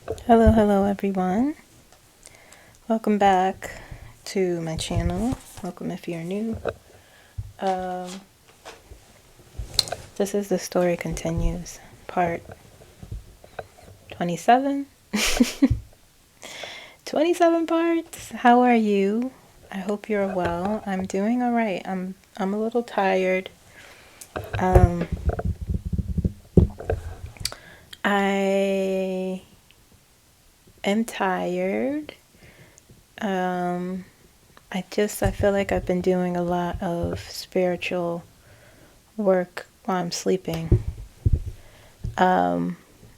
Hello everyone. Welcome back to my channel. Welcome if you're new. Um, this is The Story Continues, part 27. 27 parts. How are you? I hope you're well. I'm doing all right. I'm a little tired. I am tired. I feel like I've been doing a lot of spiritual work while I'm sleeping.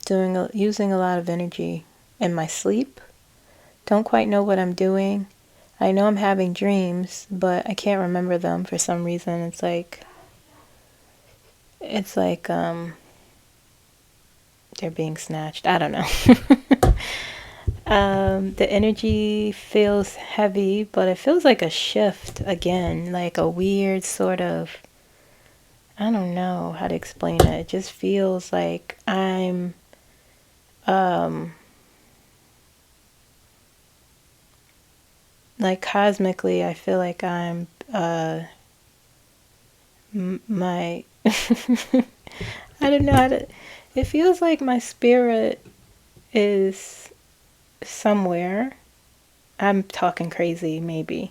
Using a lot of energy in my sleep. Don't quite know what I'm doing. I know I'm having dreams, but I can't remember them for some reason. It's like they're being snatched. I don't know. The energy feels heavy, but it feels like a shift again, like a weird sort of, I don't know how to explain it. It just feels like I'm like cosmically, I feel like I'm my I don't know how to, it feels like my spirit is somewhere. I'm talking crazy maybe.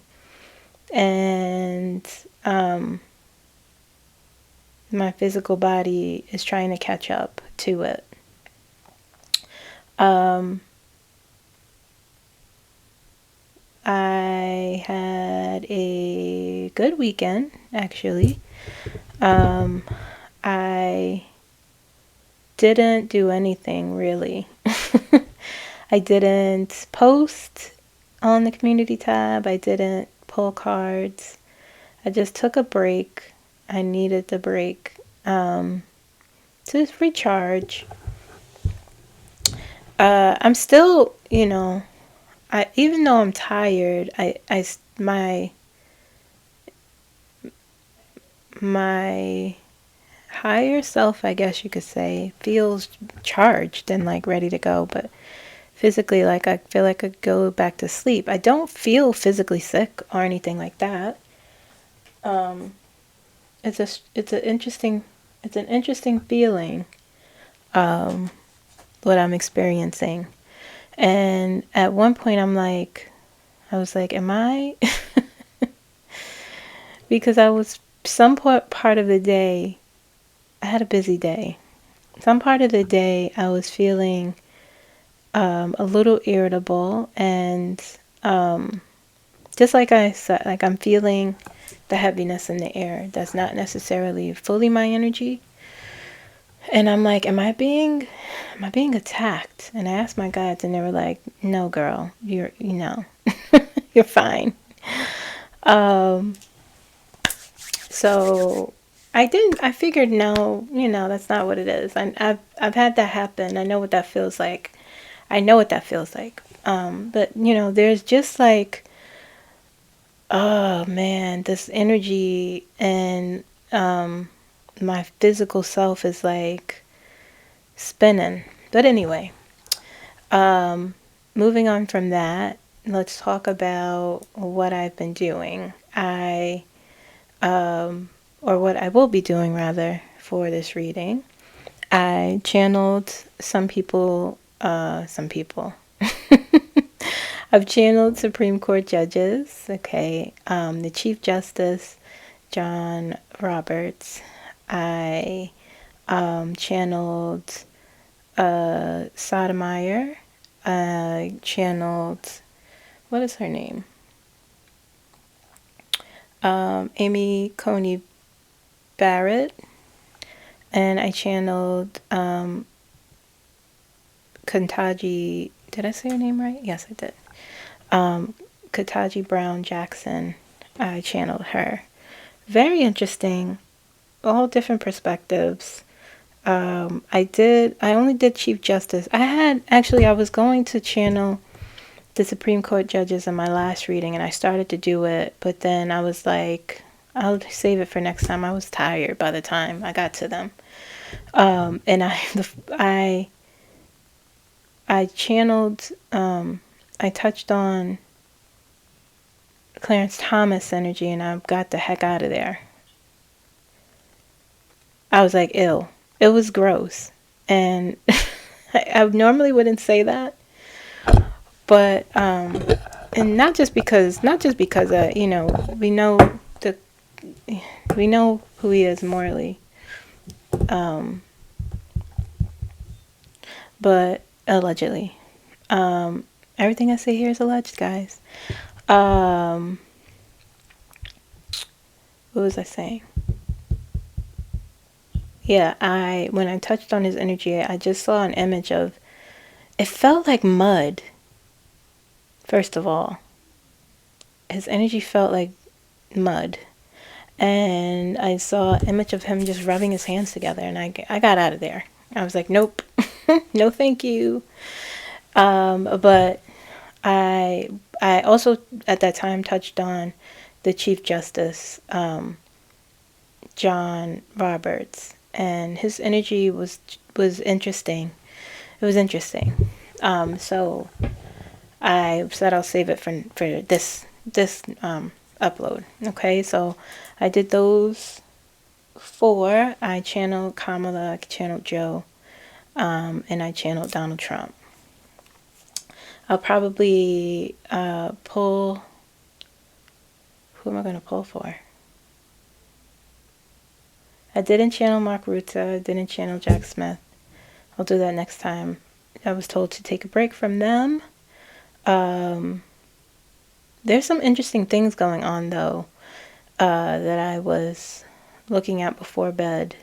And my physical body is trying to catch up to it. I had a good weekend, actually. I didn't do anything really. I didn't post on the community tab. I didn't pull cards. I just took a break. I needed the break to recharge. I'm still, even though I'm tired, my higher self, I guess you could say, feels charged and like ready to go, but physically, like I feel like I could go back to sleep. I don't feel physically sick or anything like that. It's an interesting feeling, what I'm experiencing. And at one point I was like, am I? Because I was some part of the day, I had a busy day. Some part of the day I was feeling a little irritable, and just like I said, like I'm feeling the heaviness in the air. That's not necessarily fully my energy. And I'm like, am I being attacked? And I asked my guides, and they were like, no, girl, you're you're fine. So I figured, no, that's not what it is. I've had that happen. I know what that feels like. But there's just like, oh man, this energy, and my physical self is like spinning. But anyway, moving on from that, let's talk about what I've been doing. Or what I will be doing rather for this reading. I channeled some people. I've channeled Supreme Court judges, okay, the Chief Justice, John Roberts. I channeled Sotomayor. I channeled, what is her name? Amy Coney Barrett. And I channeled Ketanji. Did I say her name right? Yes, I did. Ketanji Brown Jackson. I channeled her. Very interesting. All different perspectives. I only did Chief Justice. I was going to channel the Supreme Court judges in my last reading, and I started to do it, but then I was like, I'll save it for next time. I was tired by the time I got to them. And I I channeled, I touched on Clarence Thomas energy, and I got the heck out of there. I was like, ew. It was gross. And I normally wouldn't say that. But, and not just because, you know, we know who he is morally. But allegedly. Everything I say here is alleged, guys. What was I saying? Yeah, when I touched on his energy, I just saw an image of, it felt like mud. First of all, his energy felt like mud. And I saw an image of him just rubbing his hands together, and I got out of there. I was like, nope, no thank you. But I also at that time touched on the Chief Justice, John Roberts, and his energy was interesting. It was interesting. So I said I'll save it for this upload. Okay, so I did those 4. I channeled Kamala, I channeled Joe, and I channeled Donald Trump. I'll probably pull. Who am I going to pull for? I didn't channel Mark Rutte. I didn't channel Jack Smith. I'll do that next time. I was told to take a break from them. There's some interesting things going on, though, that I was looking at before bed.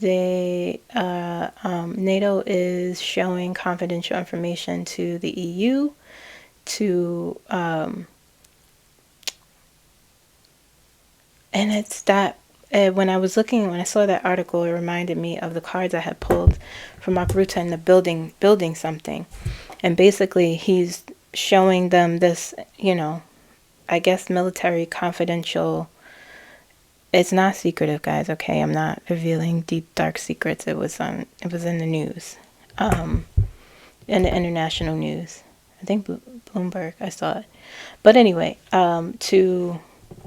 NATO is showing confidential information to the EU to, and it's that, when I saw that article, it reminded me of the cards I had pulled from Mark Rutte in the building something. And basically he's showing them this, you know, I guess military confidential. It's not secretive, guys. Okay, I'm not revealing deep dark secrets. It was in the news, in the international news. I think Bloomberg. I saw it. But anyway, to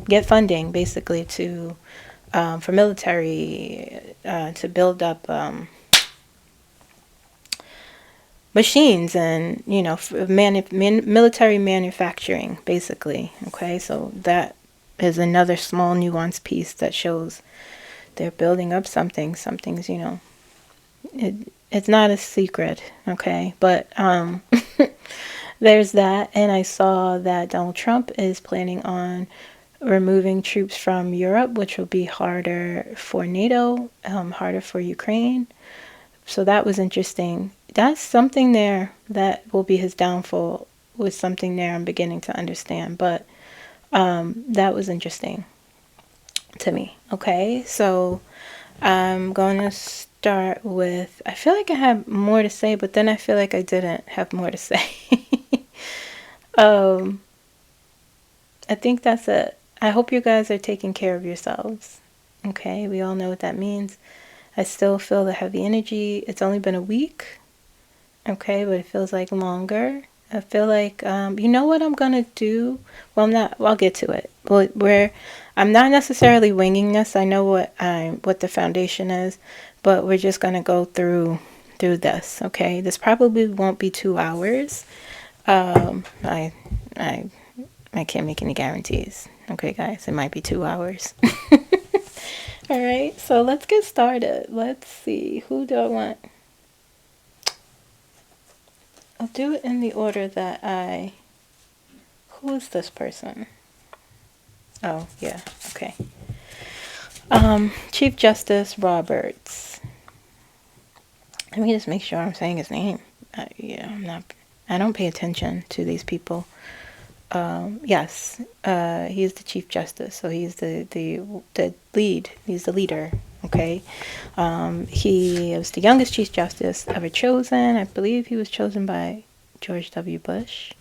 get funding, basically for military, to build up machines and, you know, military manufacturing, basically. Okay, so that is another small nuanced piece that shows they're building up something's, you know, it's not a secret. Okay, but there's that. And I saw that Donald Trump is planning on removing troops from Europe, which will be harder for NATO, harder for Ukraine. So that was interesting. That's something there that will be his downfall, was something there I'm beginning to understand. But that was interesting to me. Okay, so I'm going to start with, I feel like I have more to say, but then I feel like I didn't have more to say. I think that's it. I hope you guys are taking care of yourselves. Okay, we all know what that means. I still feel the heavy energy. It's only been a week. Okay, but it feels like longer. I feel like, you know what I'm going to do? Well, I'll get to it. I'm not necessarily winging this. I know what the foundation is, but we're just going to go through this. Okay, this probably won't be 2 hours. I can't make any guarantees. Okay, guys, it might be 2 hours. All right, so let's get started. Let's see, who do I want? I'll do it in the order that who is this person? Oh, yeah, okay. Chief Justice Roberts. Let me just make sure I'm saying his name. I don't pay attention to these people. Yes, he's the Chief Justice, so he's the lead. He's the leader. Okay, he was the youngest Chief Justice ever chosen. I believe he was chosen by George W. Bush.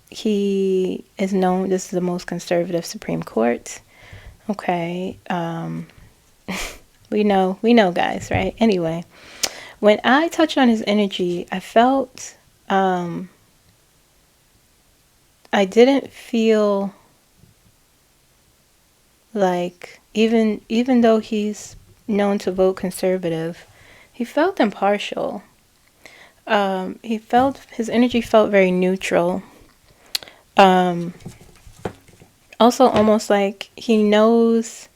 He is known. This is the most conservative Supreme Court. Okay, we know, guys, right? Anyway, When I touched on his energy, I felt, I didn't feel like, even though he's known to vote conservative, he felt impartial. His energy felt very neutral. Also almost like he knows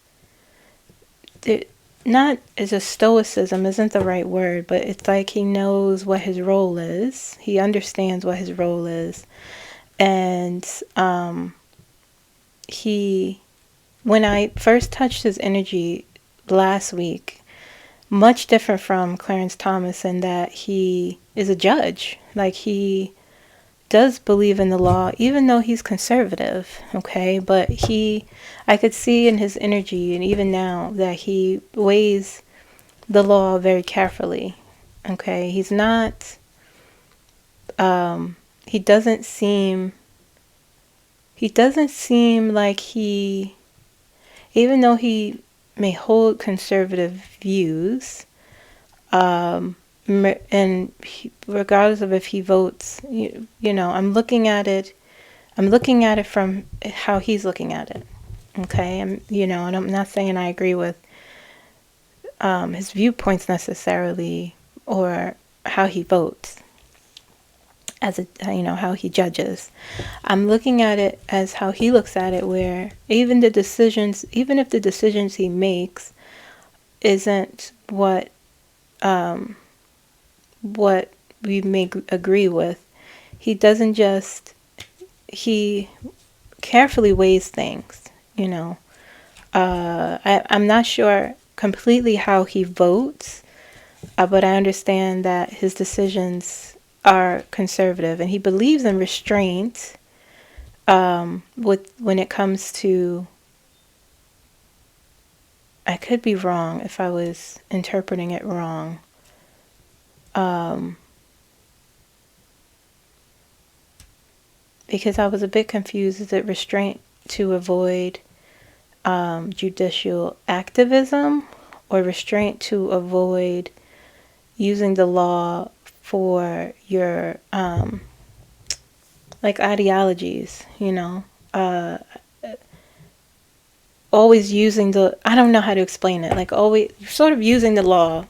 that, not as a stoicism isn't the right word, but it's like he knows what his role is. He understands what his role is. And when I first touched his energy last week, much different from Clarence Thomas in that he is a judge. Like, he does believe in the law, even though he's conservative, okay? But I could see in his energy, and even now, that he weighs the law very carefully, okay? He's not, he doesn't seem like he, even though he may hold conservative views, and regardless of if he votes, I'm looking at it from how he's looking at it. Okay, and I'm not saying I agree with his viewpoints necessarily, or how he votes, how he judges. I'm looking at it as how he looks at it, where even if the decisions he makes isn't what we may agree with, he carefully weighs things, I'm not sure completely how he votes, but I understand that his decisions are conservative, and he believes in restraint when it comes to, I could be wrong if I was interpreting it wrong, because I was a bit confused. Is it restraint to avoid judicial activism, or restraint to avoid using the law for your like ideologies, always using I don't know how to explain it, like always sort of using the law,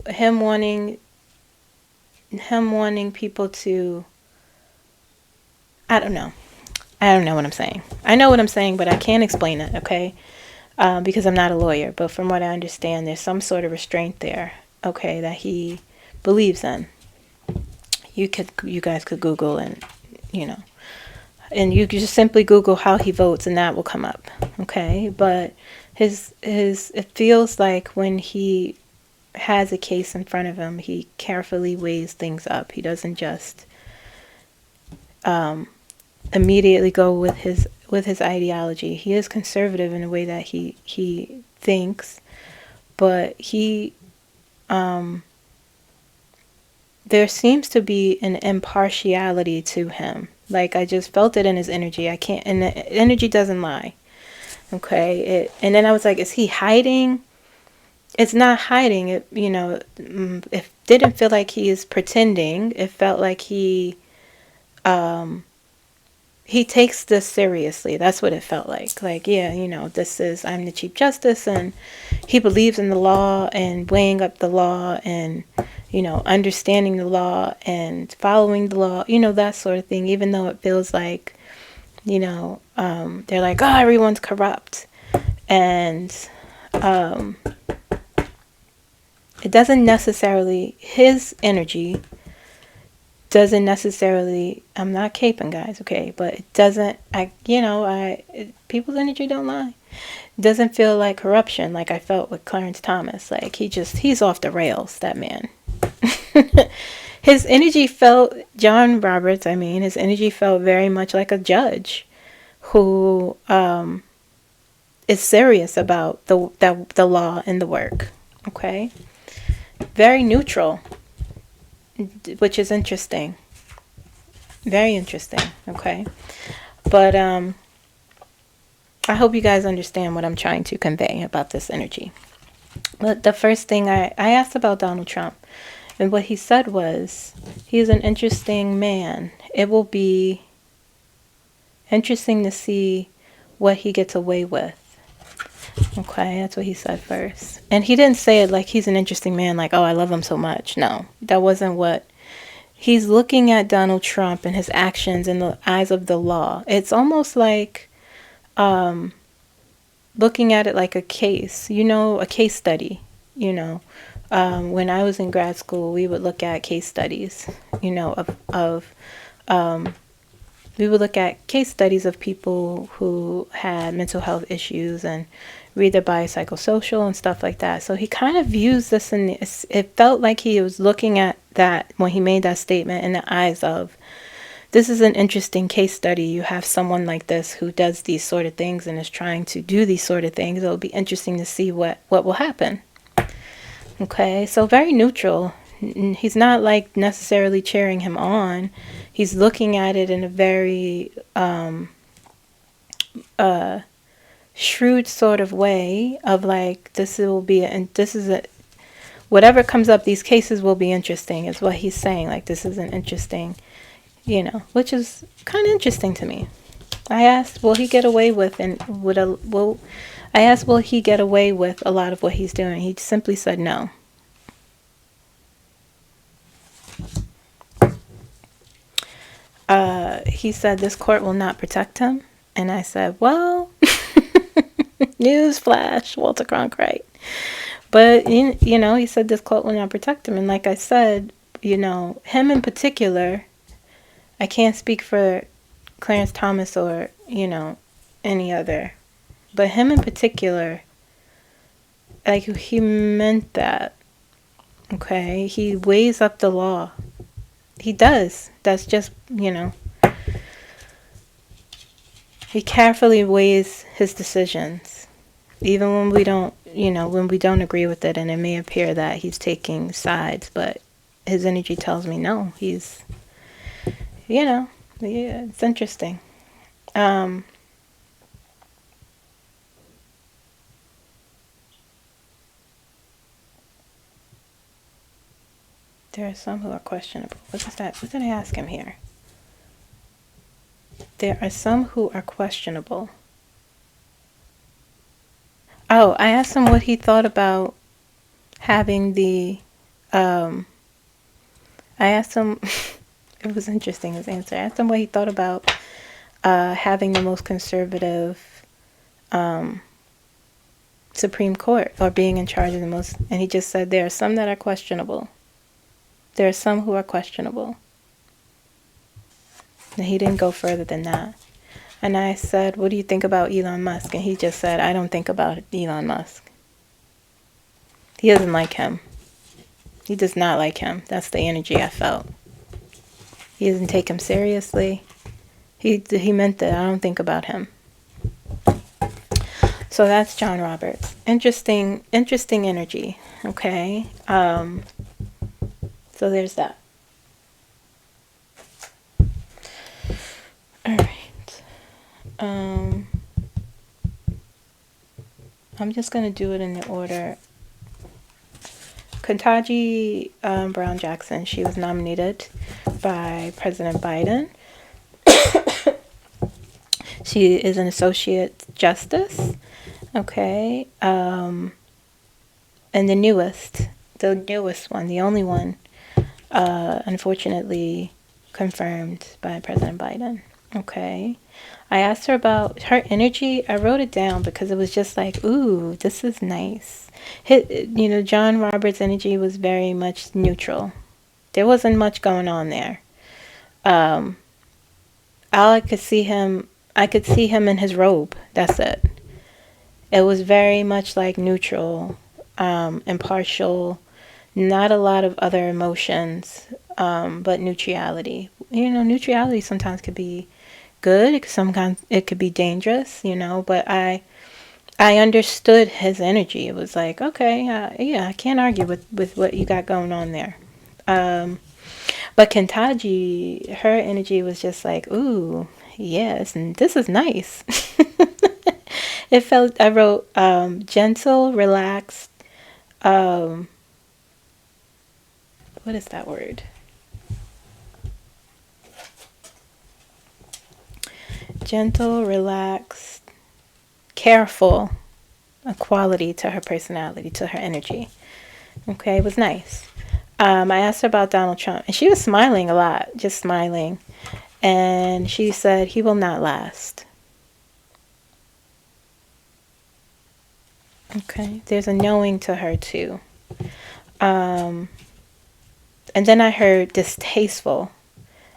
him wanting people to, I don't know what I'm saying. I know what I'm saying, but I can't explain it, okay? Because I'm not a lawyer, but from what I understand, there's some sort of restraint there, okay, that he believes in. You guys could Google, and and you could just simply Google how he votes, and that will come up, okay? But it feels like when he has a case in front of him, he carefully weighs things up. He doesn't just immediately go with his ideology. He is conservative in the way that he thinks, but there seems to be an impartiality to him. Like, I just felt it in his energy. And the energy doesn't lie. Okay. And then I was like, is he hiding? It's not hiding. It didn't feel like he is pretending. It felt like he takes this seriously. That's what it felt like. Like, yeah, I'm the Chief Justice, and he believes in the law and weighing up the law, and understanding the law and following the law, that sort of thing. Even though it feels like, they're like, oh, everyone's corrupt, and it doesn't necessarily, his energy doesn't necessarily, I'm not caping, guys, okay, but it doesn't, people's energy don't lie. It doesn't feel like corruption like I felt with Clarence Thomas. Like, he's off the rails, that man. His energy felt, his energy felt very much like a judge who is serious about the law and the work, okay? Very neutral, which is interesting. Very interesting, okay? But I hope you guys understand what I'm trying to convey about this energy. But the first thing I asked about Donald Trump, and what he said was, he is an interesting man. It will be interesting to see what he gets away with. Okay, that's what he said first. And he didn't say it like he's an interesting man, like, oh, I love him so much. No, that wasn't what. He's looking at Donald Trump and his actions in the eyes of the law. It's almost like looking at it like a case, a case study, When I was in grad school, we would look at case studies, we would look at case studies of people who had mental health issues and read their biopsychosocial and stuff like that. So he kind of views this it felt like he was looking at that when he made that statement in the eyes of, this is an interesting case study. You have someone like this who does these sort of things and is trying to do these sort of things. It'll be interesting to see what will happen. Okay, so very neutral. He's not like necessarily cheering him on. He's looking at it in a very shrewd sort of way of like, whatever comes up, these cases will be interesting, is what he's saying. Like, this is an interesting, which is kind of interesting to me. I asked, will he get away with, will he get away with a lot of what he's doing? He simply said no. He said this court will not protect him. And I said, well, news flash, Walter Cronkite. But, he said this court will not protect him. And like I said, him in particular, I can't speak for Clarence Thomas or, any other. But him in particular, like, he meant that. Okay? He weighs up the law. He does. That's just, he carefully weighs his decisions. Even when we don't, when we don't agree with it, and it may appear that he's taking sides, but his energy tells me no. He's, it's interesting. There are some who are questionable. What is that? What did I ask him here? There are some who are questionable. Oh, I asked him what he thought about having I asked him, it was interesting, his answer. I asked him what he thought about having the most conservative Supreme Court, or being in charge of the most, and he just said there are some that are questionable. There are some who are questionable. And he didn't go further than that. And I said, what do you think about Elon Musk? And he just said, I don't think about Elon Musk. He doesn't like him. He does not like him. That's the energy I felt. He doesn't take him seriously. He meant that. I don't think about him. So that's John Roberts. Interesting energy. Okay. So there's that. All right. I'm just going to do it in the order. KAMALA Brown Jackson, she was nominated by President Biden. She is an associate justice. Okay. And the newest one, the only one, unfortunately confirmed by President Biden. Okay. I asked her about her energy. I wrote it down because it was just like, ooh, this is nice. John Roberts' energy was very much neutral. There wasn't much going on there. I could see him in his robe. That's it. It was very much like neutral, impartial, not a lot of other emotions, but neutrality. Neutrality sometimes could be good. Sometimes it could be dangerous, but I understood his energy. It was like, okay, yeah, I can't argue with what you got going on there. But KAMALA, her energy was just like, ooh, yes, and this is nice. It felt, I wrote gentle, relaxed, what is that word? Gentle, relaxed, careful, a quality to her personality, to her energy. Okay, it was nice. I asked her about Donald Trump, and she was smiling a lot, just smiling. And she said, he will not last. Okay, there's a knowing to her too. And then I heard distasteful.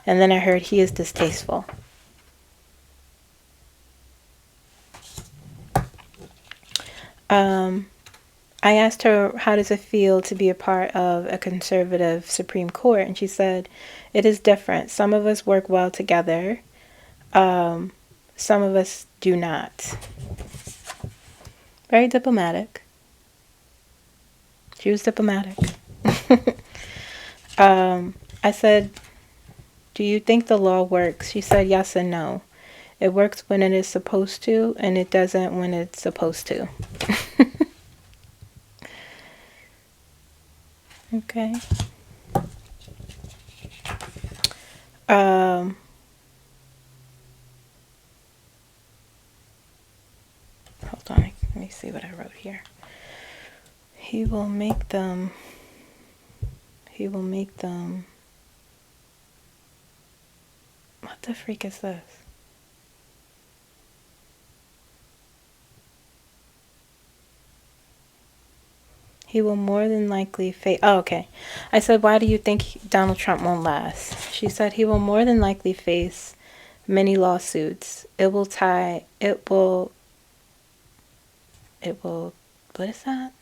And then I heard he is distasteful. I asked her, how does it feel to be a part of a conservative Supreme Court? And she said, it is different. Some of us work well together. Some of us do not. Very diplomatic. She was diplomatic. I said, do you think the law works? She said yes and no. It works when it is supposed to, and it doesn't when it's supposed to. Okay. Hold on, let me see what I wrote here. He will make them, what the freak is this? He will more than likely face, oh, okay. I said, why do you think Donald Trump won't last? She said, he will more than likely face many lawsuits. It will, what is that?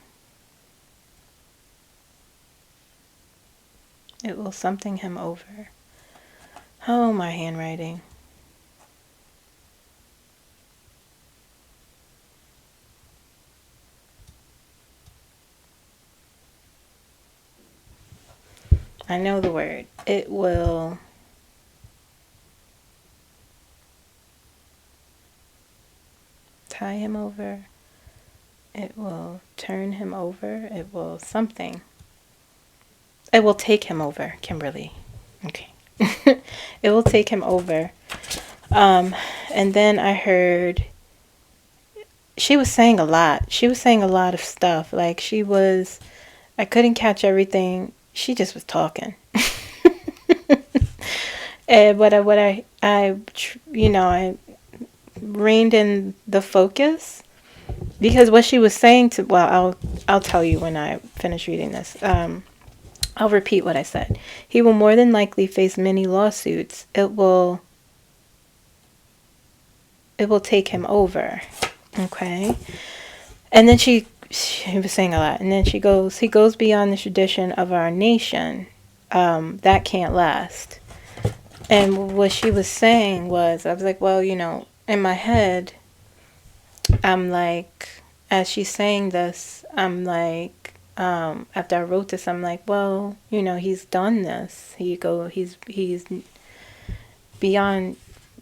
It will something him over. Oh, my handwriting. I know the word. It will tie him over. It will turn him over. It will something. It will take him over, Kimberly. Okay. It will take him over. And then I heard, she was saying a lot. She was saying a lot of stuff. Like I couldn't catch everything. She just was talking. And what I reined in the focus, because what she was saying to, well, I'll tell you when I finish reading this. I'll repeat what I said. He will more than likely face many lawsuits. It will take him over. Okay. And then she was saying a lot. And then he goes beyond the tradition of our nation. That can't last. And what she was saying was, I was like, well, in my head, I'm like, as she's saying this, I'm like, after I wrote this, I'm like, well, he's done this. He's beyond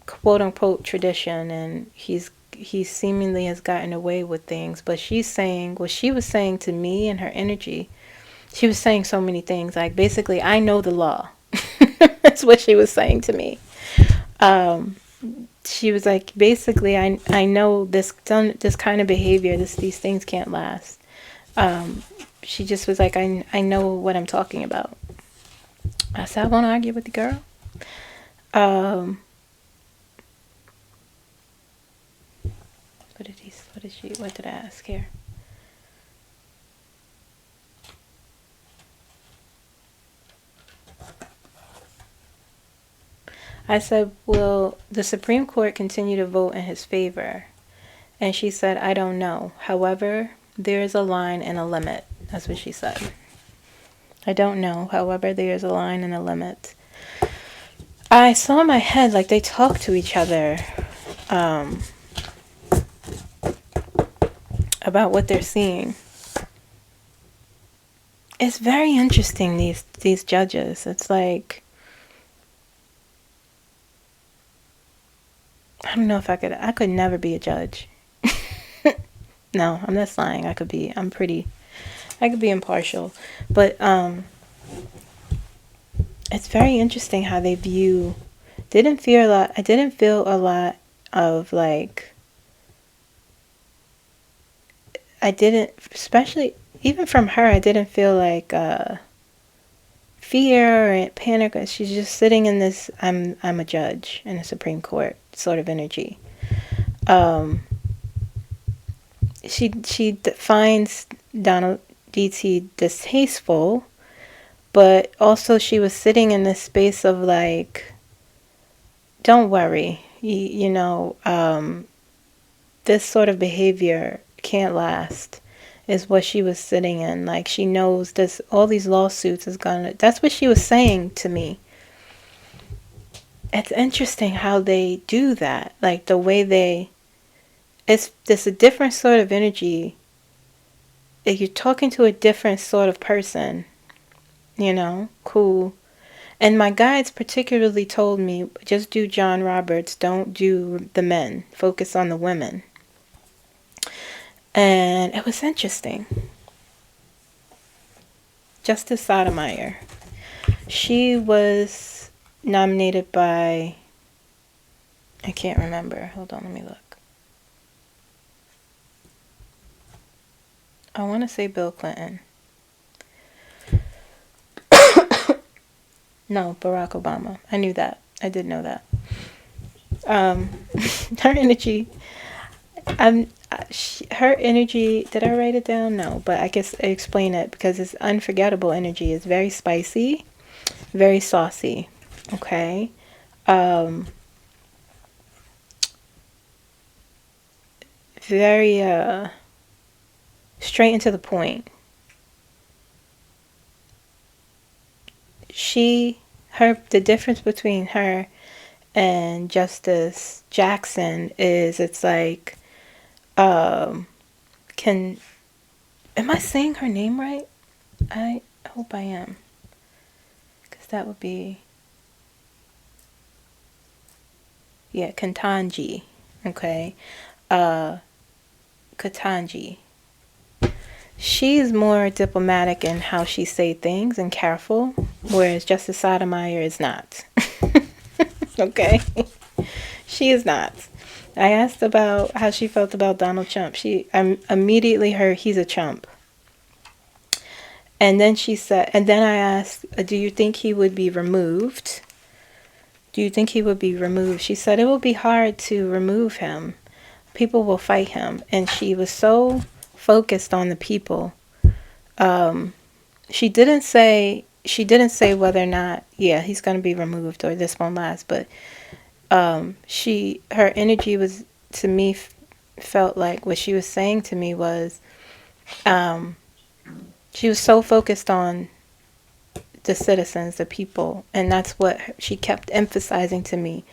quote unquote tradition, and he seemingly has gotten away with things. But she's saying what she was saying to me and her energy. She was saying so many things. Like, basically, I know the law. That's what she was saying to me. She was like, basically, I know this kind of behavior, these things can't last. She just was like, I know what I'm talking about. I said, I won't argue with the girl. What did I ask here? I said, will the Supreme Court continue to vote in his favor? And she said, I don't know. However, there is a line and a limit. That's what she said. I don't know. However, there is a line and a limit. I saw in my head like they talk to each other about what they're seeing. It's very interesting, these judges. It's like, I don't know if I could never be a judge. No, I'm not lying. I could be impartial. But it's very interesting how they view, I didn't feel a lot of like, especially even from her, I didn't feel like fear or panic. She's just sitting in this, I'm a judge in the Supreme Court sort of energy. She finds Donald DT distasteful, but also she was sitting in this space of like, don't worry, this sort of behavior can't last, is what she was sitting in. Like, she knows this, all these lawsuits is gonna, that's what she was saying to me. It's interesting how they do that. Like, the way it's a different sort of energy. If you're talking to a different sort of person, cool. And my guides particularly told me, just do John Roberts, don't do the men, focus on the women. And it was interesting. Justice Sotomayor, she was nominated by, I can't remember. Hold on, let me look. I want to say Bill Clinton. No, Barack Obama. I knew that. I did know that. Her energy, her energy, did I write it down? No, but I guess I explain it because it's unforgettable energy. It's very spicy, very saucy. Okay. Very straight into the point. The difference between her and Justice Jackson is, it's like, am I saying her name right? I hope I am, because that would be, Ketanji. Okay. Ketanji. She's more diplomatic in how she say things and careful, whereas Justice Sotomayor is not. Okay? She is not. I asked about how she felt about Donald Trump. I immediately heard he's a chump. And then I asked, do you think he would be removed? Do you think he would be removed? She said it will be hard to remove him. People will fight him. And she was so focused on the people. She didn't say whether or not, he's going to be removed or this won't last, but her energy was, to me, felt like what she was saying to me was, she was so focused on the citizens, the people, and that's what she kept emphasizing to me.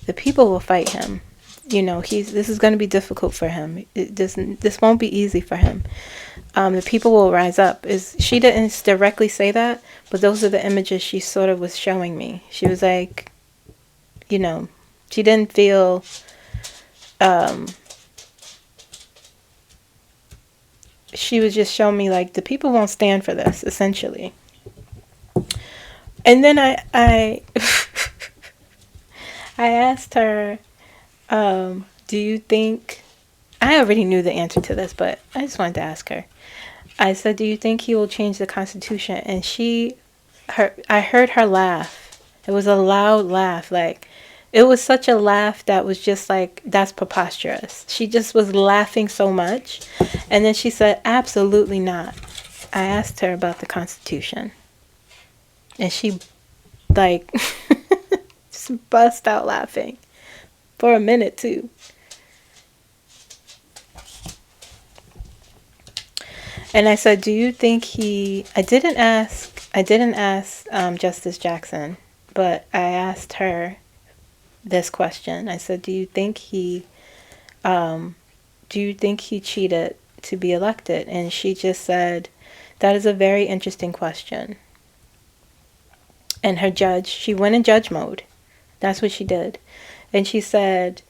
The people will fight him. This is going to be difficult for him. This won't be easy for him. The people will rise up. She didn't directly say that, but those are the images she sort of was showing me. She was like, she didn't feel, she was just showing me like the people won't stand for this, essentially. And then I I asked her, do you think, I already knew the answer to this, but I just wanted to ask her. I said, do you think he will change the Constitution? And I heard her laugh. It was a loud laugh. Like, it was such a laugh that was just like, that's preposterous. She just was laughing so much. And then she said, absolutely not. I asked her about the Constitution. And she, like, just bust out laughing. For a minute, too. And I said, do you think I didn't ask Justice Jackson, but I asked her this question. I said, do you think he cheated to be elected? And she just said, that is a very interesting question. And she went in judge mode. That's what she did. And she said,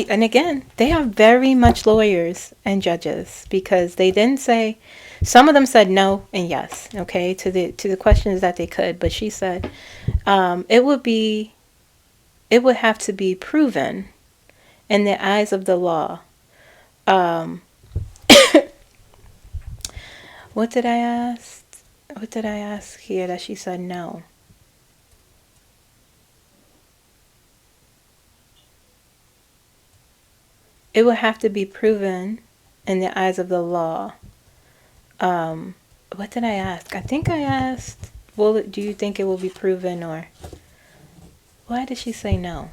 And again, they are very much lawyers and judges, because they didn't say, some of them said no and yes, okay, to the questions that they could, but she said it would have to be proven in the eyes of the law. What did I ask? What did I ask here that she said no? It would have to be proven in the eyes of the law. What did I ask? I think I asked, well, do you think it will be proven, or why did she say no?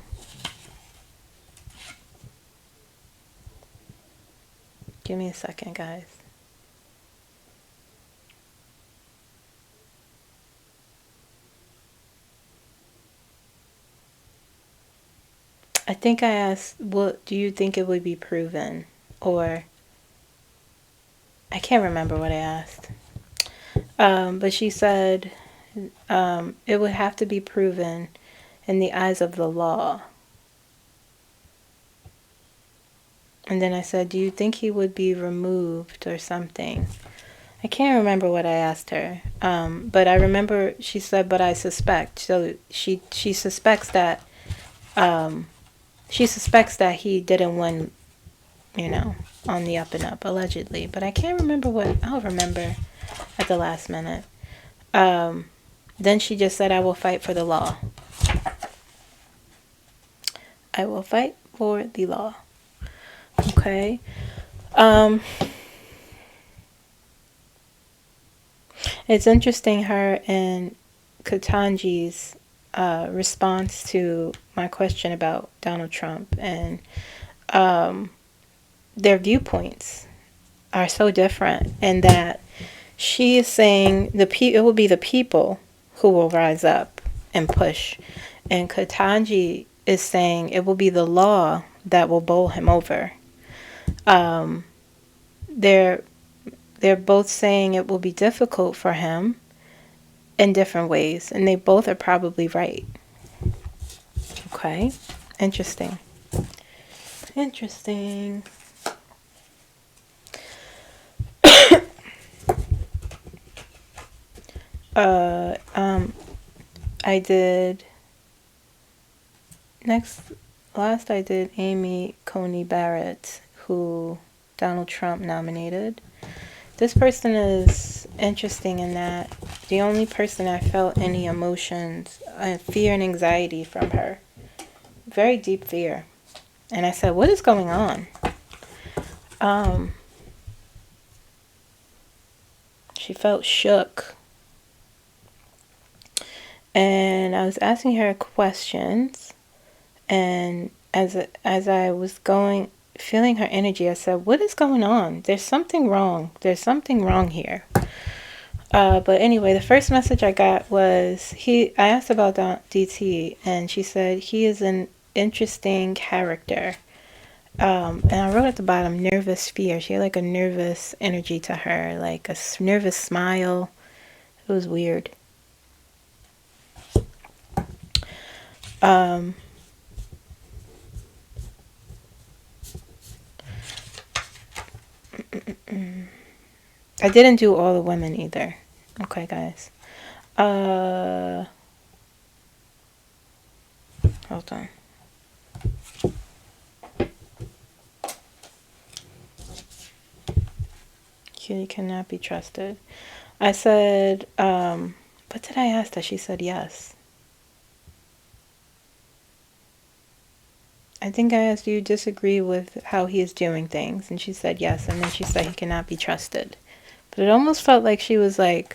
Give me a second, guys. I think I asked, well, do you think it would be proven? Or, I can't remember what I asked. But she said it would have to be proven in the eyes of the law. And then I said, do you think he would be removed or something? I can't remember what I asked her. But I remember she said, but I suspect. So she suspects that he didn't win, on the up and up, allegedly. But I can't remember what. I'll remember at the last minute. Then she just said, I will fight for the law. I will fight for the law. Okay. It's interesting, her and Ketanji's response to my question about Donald Trump, and their viewpoints are so different, in that she is saying it will be the people who will rise up and push, and Ketanji is saying it will be the law that will bowl him over. They're both saying it will be difficult for him in different ways, and they both are probably right. Okay, interesting. I did last I did Amy Coney Barrett, who Donald Trump nominated. This person is interesting in that the only person I felt any emotions, fear and anxiety from her. Very deep fear. And I said, what is going on? She felt shook. And I was asking her questions, and as I was feeling her energy, I said, what is going on? There's something wrong. There's something wrong here. But anyway, the first message I got was, I asked about DT, and she said he is an interesting character. And I wrote at the bottom, nervous fear. She had like a nervous energy to her, like a nervous smile. It was weird. I didn't do all the women either. Okay, guys. Hold on. He cannot be trusted. I said, what did I ask her? She said yes. I think I asked, do you disagree with how he is doing things? And she said yes. And then she said he cannot be trusted. But it almost felt like she was like,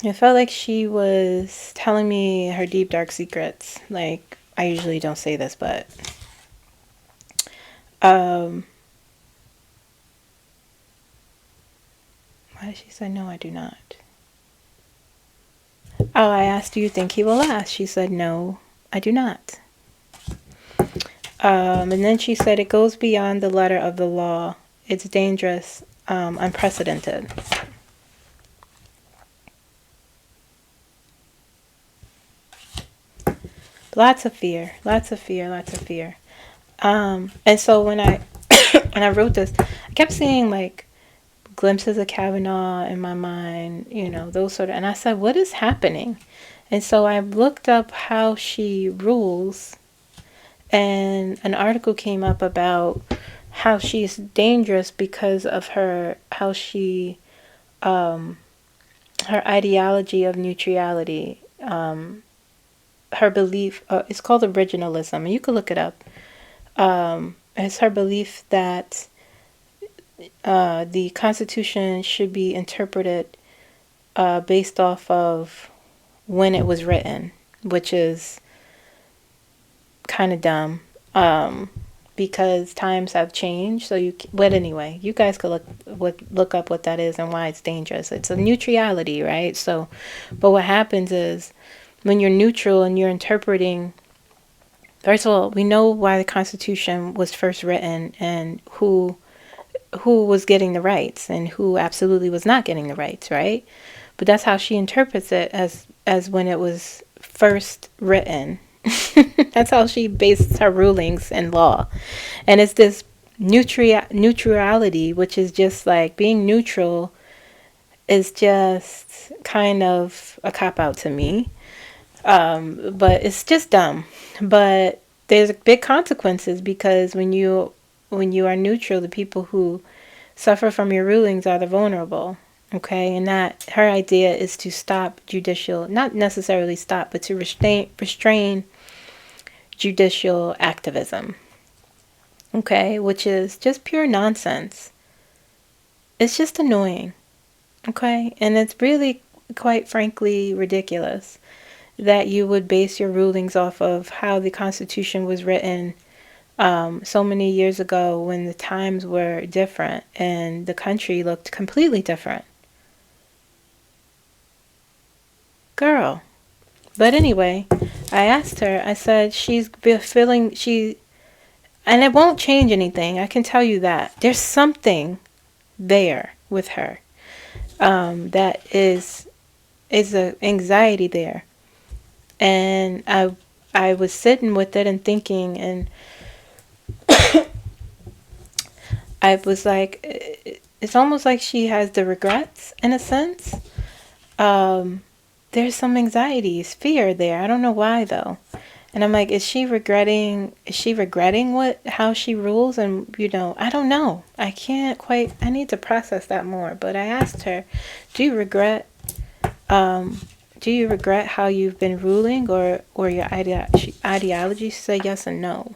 it felt like she was telling me her deep, dark secrets. Like, I usually don't say this, but why did she say no, I do not? Oh, I asked, do you think he will last? She said, no, I do not. And then she said, it goes beyond the letter of the law. It's dangerous, unprecedented. Lots of fear. And so when I when I wrote this, I kept seeing like glimpses of Kavanaugh in my mind, those sort of, and I said, what is happening? And so I looked up how she rules, and an article came up about how she's dangerous because of how she, her ideology of neutrality, her belief, it's called originalism, and you can look it up. It's her belief that the Constitution should be interpreted based off of when it was written, which is kind of dumb, because times have changed. So but anyway, you guys could look up what that is and why it's dangerous. It's a neutrality, right? So, but what happens is when you're neutral and you're interpreting. First of all, we know why the Constitution was first written and who was getting the rights and who absolutely was not getting the rights, right? But that's how she interprets it as when it was first written. That's how she bases her rulings and law. And it's this neutrality, which is just like being neutral is just kind of a cop-out to me. But it's just dumb. But there's big consequences because when you are neutral, the people who suffer from your rulings are the vulnerable. Okay, and that her idea is to stop judicial, not necessarily stop, but to restrain judicial activism. Okay, which is just pure nonsense. It's just annoying. Okay, and it's really, quite frankly, ridiculous that you would base your rulings off of how the Constitution was written so many years ago when the times were different and the country looked completely different. Girl. But anyway, I asked her, I said, and it won't change anything, I can tell you that. There's something there with her that is an anxiety there. And I was sitting with it and thinking, and I was like, it's almost like she has the regrets in a sense. There's some anxieties, fear there. I don't know why though. And I'm like, is she regretting how she rules? And I don't know. I need to process that more. But I asked her, do you regret how you've been ruling or your ideology? She said yes and no.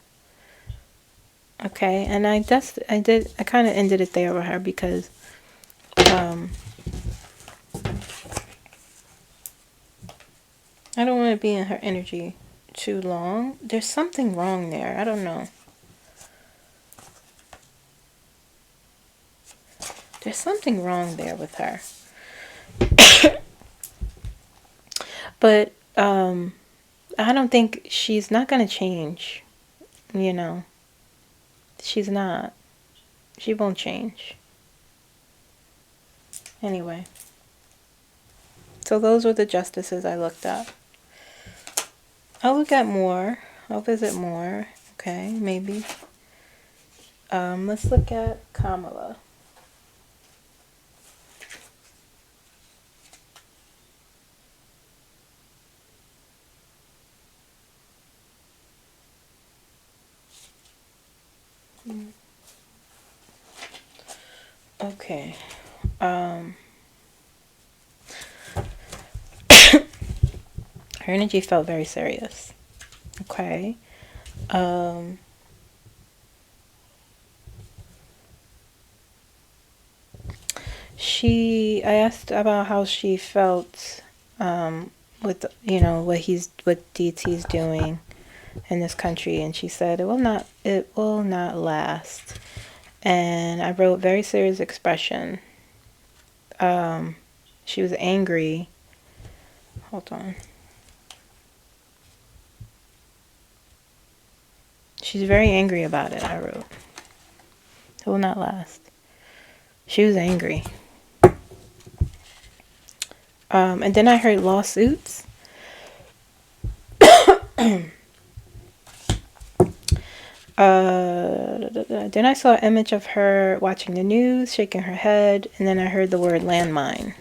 Okay, and I kind of ended it there with her because I don't want to be in her energy too long. There's something wrong there. I don't know. There's something wrong there with her. But I don't think she's not going to change. She's not. She won't change. Anyway. So those were the justices I looked up. I'll look at more. I'll visit more. Okay, maybe. Let's look at Kamala. Okay. Her energy felt very serious. Okay. I asked about how she felt with what DT's doing in this country, and she said it will not last. And I wrote very serious expression. She was angry. Hold on. She's very angry about it, I wrote. It will not last. She was angry. And then I heard lawsuits. Then I saw an image of her watching the news, shaking her head, and then I heard the word landmine.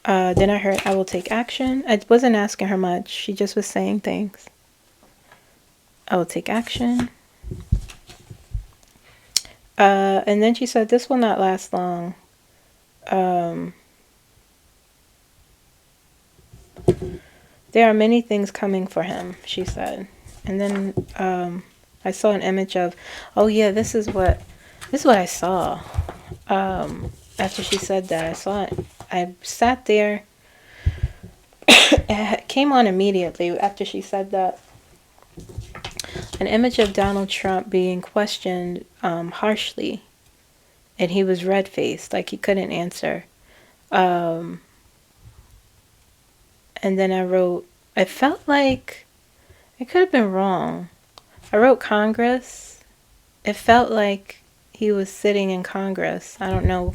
Then I heard, I will take action. I wasn't asking her much. She just was saying things. I will take action. And then she said, this will not last long. There are many things coming for him, she said. And then I saw an image of, oh yeah, this is what I saw. After she said that, I saw it. I sat there. It came on immediately after she said that. An image of Donald Trump being questioned harshly, and he was red-faced, like he couldn't answer. And then I wrote, I felt like, it could have been wrong. I wrote Congress. It felt like he was sitting in Congress. I don't know.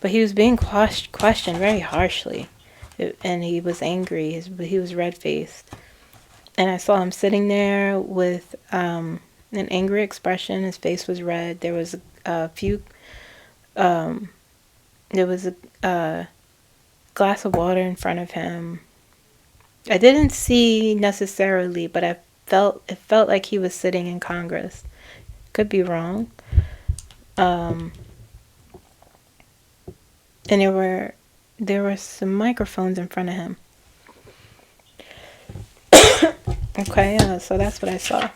But he was being questioned very harshly. And he was angry. He was red-faced. And I saw him sitting there with an angry expression. His face was red. There was a glass of water in front of him. I didn't see necessarily, but it felt like he was sitting in Congress. Could be wrong. And there were some microphones in front of him. Okay, so that's what I saw.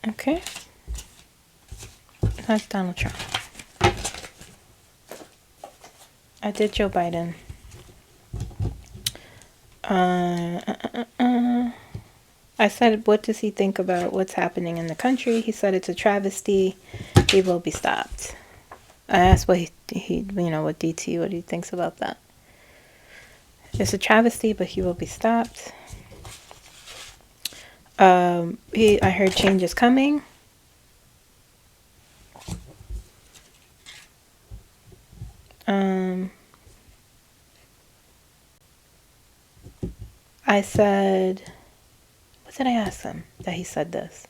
Okay. That's Donald Trump. I did Joe Biden. I said, what does he think about what's happening in the country? He said it's a travesty. He will be stopped. I asked what what he thinks about that. It's a travesty, but he will be stopped. I heard change is coming. I said, what did I ask him that he said this?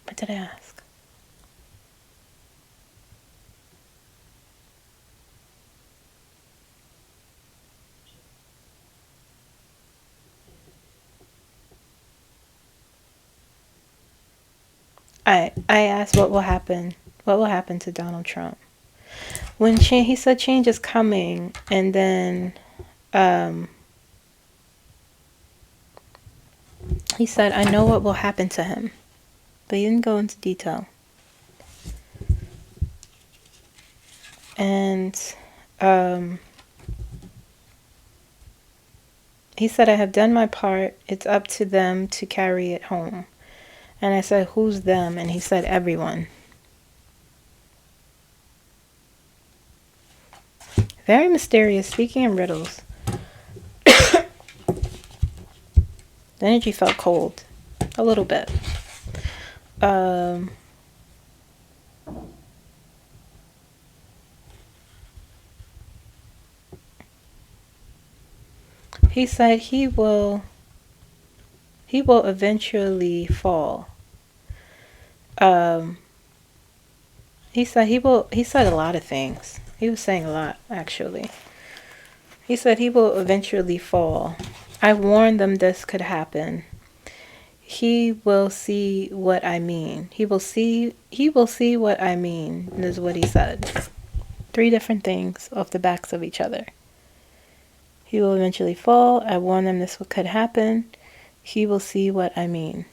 What did I ask? I asked what will happen to Donald Trump. When he said change is coming, and then he said, I know what will happen to him. But he didn't go into detail. And he said, I have done my part. It's up to them to carry it home. And I said, who's them? And he said, everyone. Very mysterious, speaking in riddles. The energy felt cold. A little bit. He said he will eventually fall. He said a lot of things. He was saying a lot, actually. He said he will eventually fall. I warned them this could happen. He will see what I mean. He will see what I mean, is what he said. 3 different things off the backs of each other. He will eventually fall. I warned them this could happen. He will see what I mean.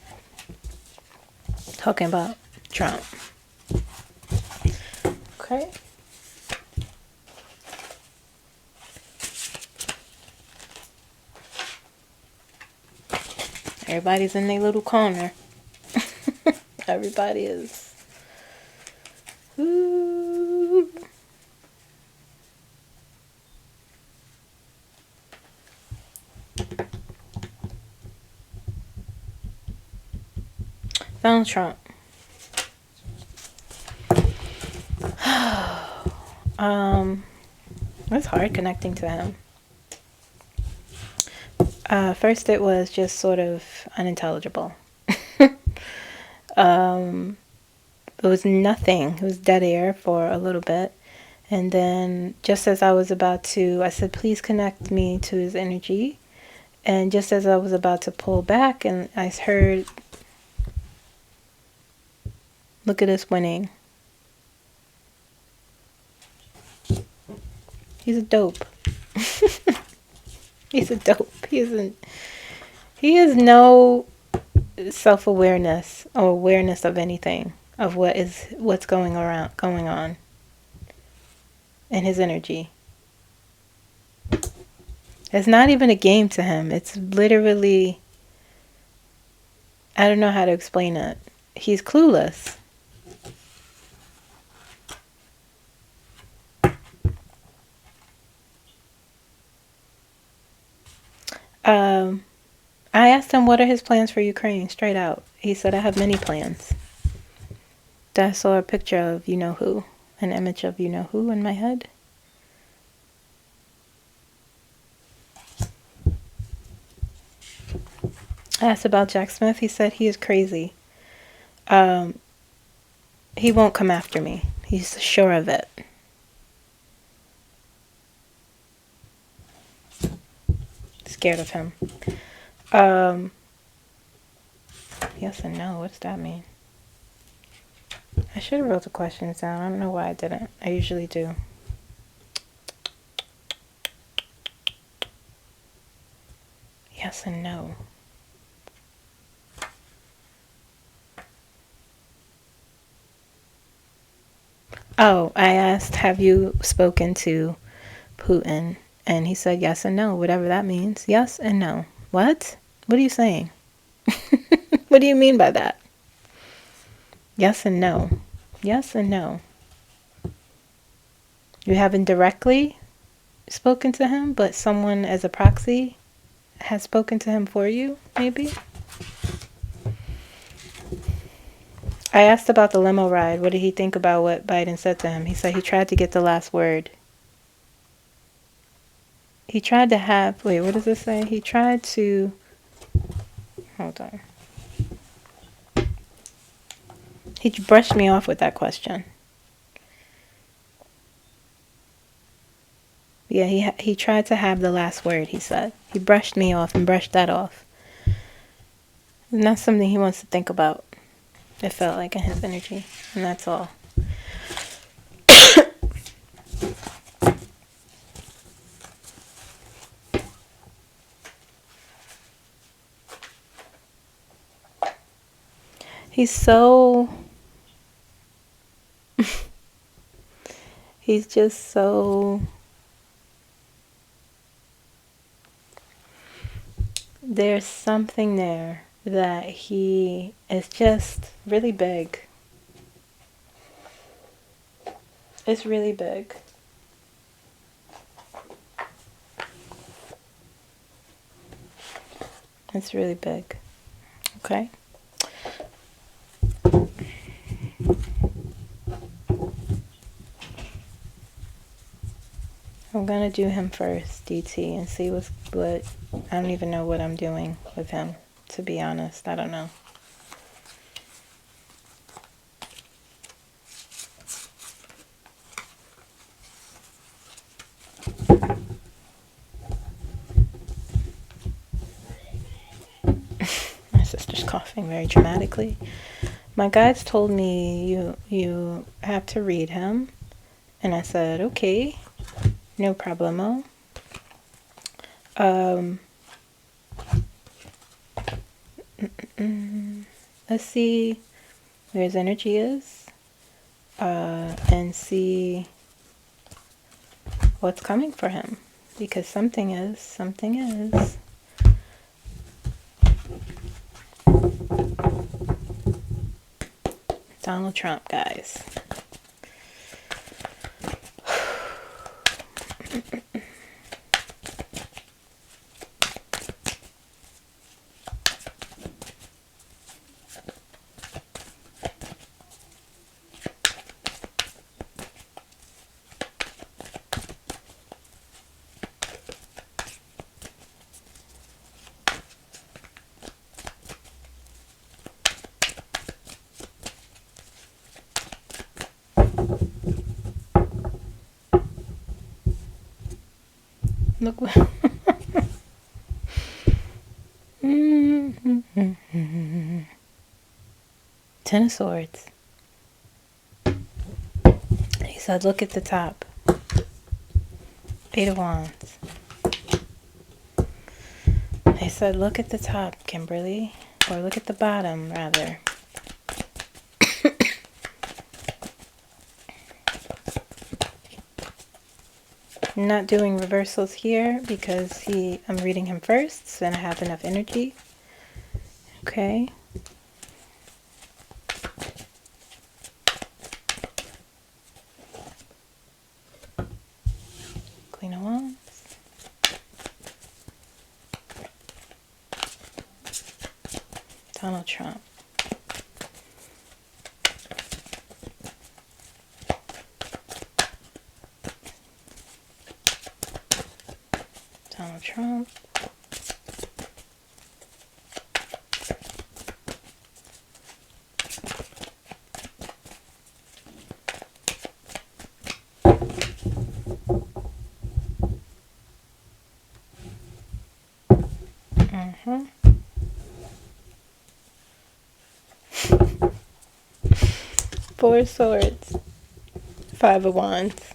Talking about Trump. Okay. Everybody's in their little corner. Everybody is. Ooh. Donald Trump. It's hard connecting to him. First it was just sort of unintelligible. It was nothing. It was dead air for a little bit. And then just as I was about to, I said, please connect me to his energy. And just as I was about to pull back, and I heard, look at us winning. He's a dope. He's a dope. He has no self-awareness or awareness of anything, of what's going on in his energy. It's not even a game to him. It's literally, I don't know how to explain it. He's clueless. I asked him, what are his plans for Ukraine? Straight out. He said, I have many plans. I saw a picture of you-know-who, an image of you-know-who in my head. I asked about Jack Smith. He said he is crazy. He won't come after me. He's sure of it. Scared of him. Yes and no. What does that mean? I should have wrote the questions down. I don't know why I didn't. I usually do. Yes and no. Oh, I asked, have you spoken to Putin? And he said yes and no, whatever that means. Yes and no. What? What are you saying? What do you mean by that? Yes and no. Yes and no. You haven't directly spoken to him, but someone as a proxy has spoken to him for you, maybe? I asked about the limo ride. What did he think about what Biden said to him? He said he tried to get the last word. He tried to have, wait, what does it say? He tried to, hold on. He brushed me off with that question. Yeah, he tried to have the last word, he said. He brushed me off and brushed that off. And that's something he wants to think about. It felt like in his energy. And that's all. He's so... he's just so... There's something there that he is just really big. It's really big. It's really big. Okay? I'm gonna do him first, DT, and see what I don't even know what I'm doing with him, to be honest. I don't know. My sister's coughing very dramatically. My guides told me you have to read him, and I said, okay. No problemo. Let's see where his energy is, and see what's coming for him, because something is. Donald Trump, guys. Look what. Ten of Swords. He said, look at the top. Eight of Wands. They said, look at the top, Kimberly. Or look at the bottom, rather. I'm not doing reversals here because I'm reading him first, so then I have enough energy. Okay. Queen of Wands. Donald Trump. Donald Trump. Four of Swords. Five of Wands.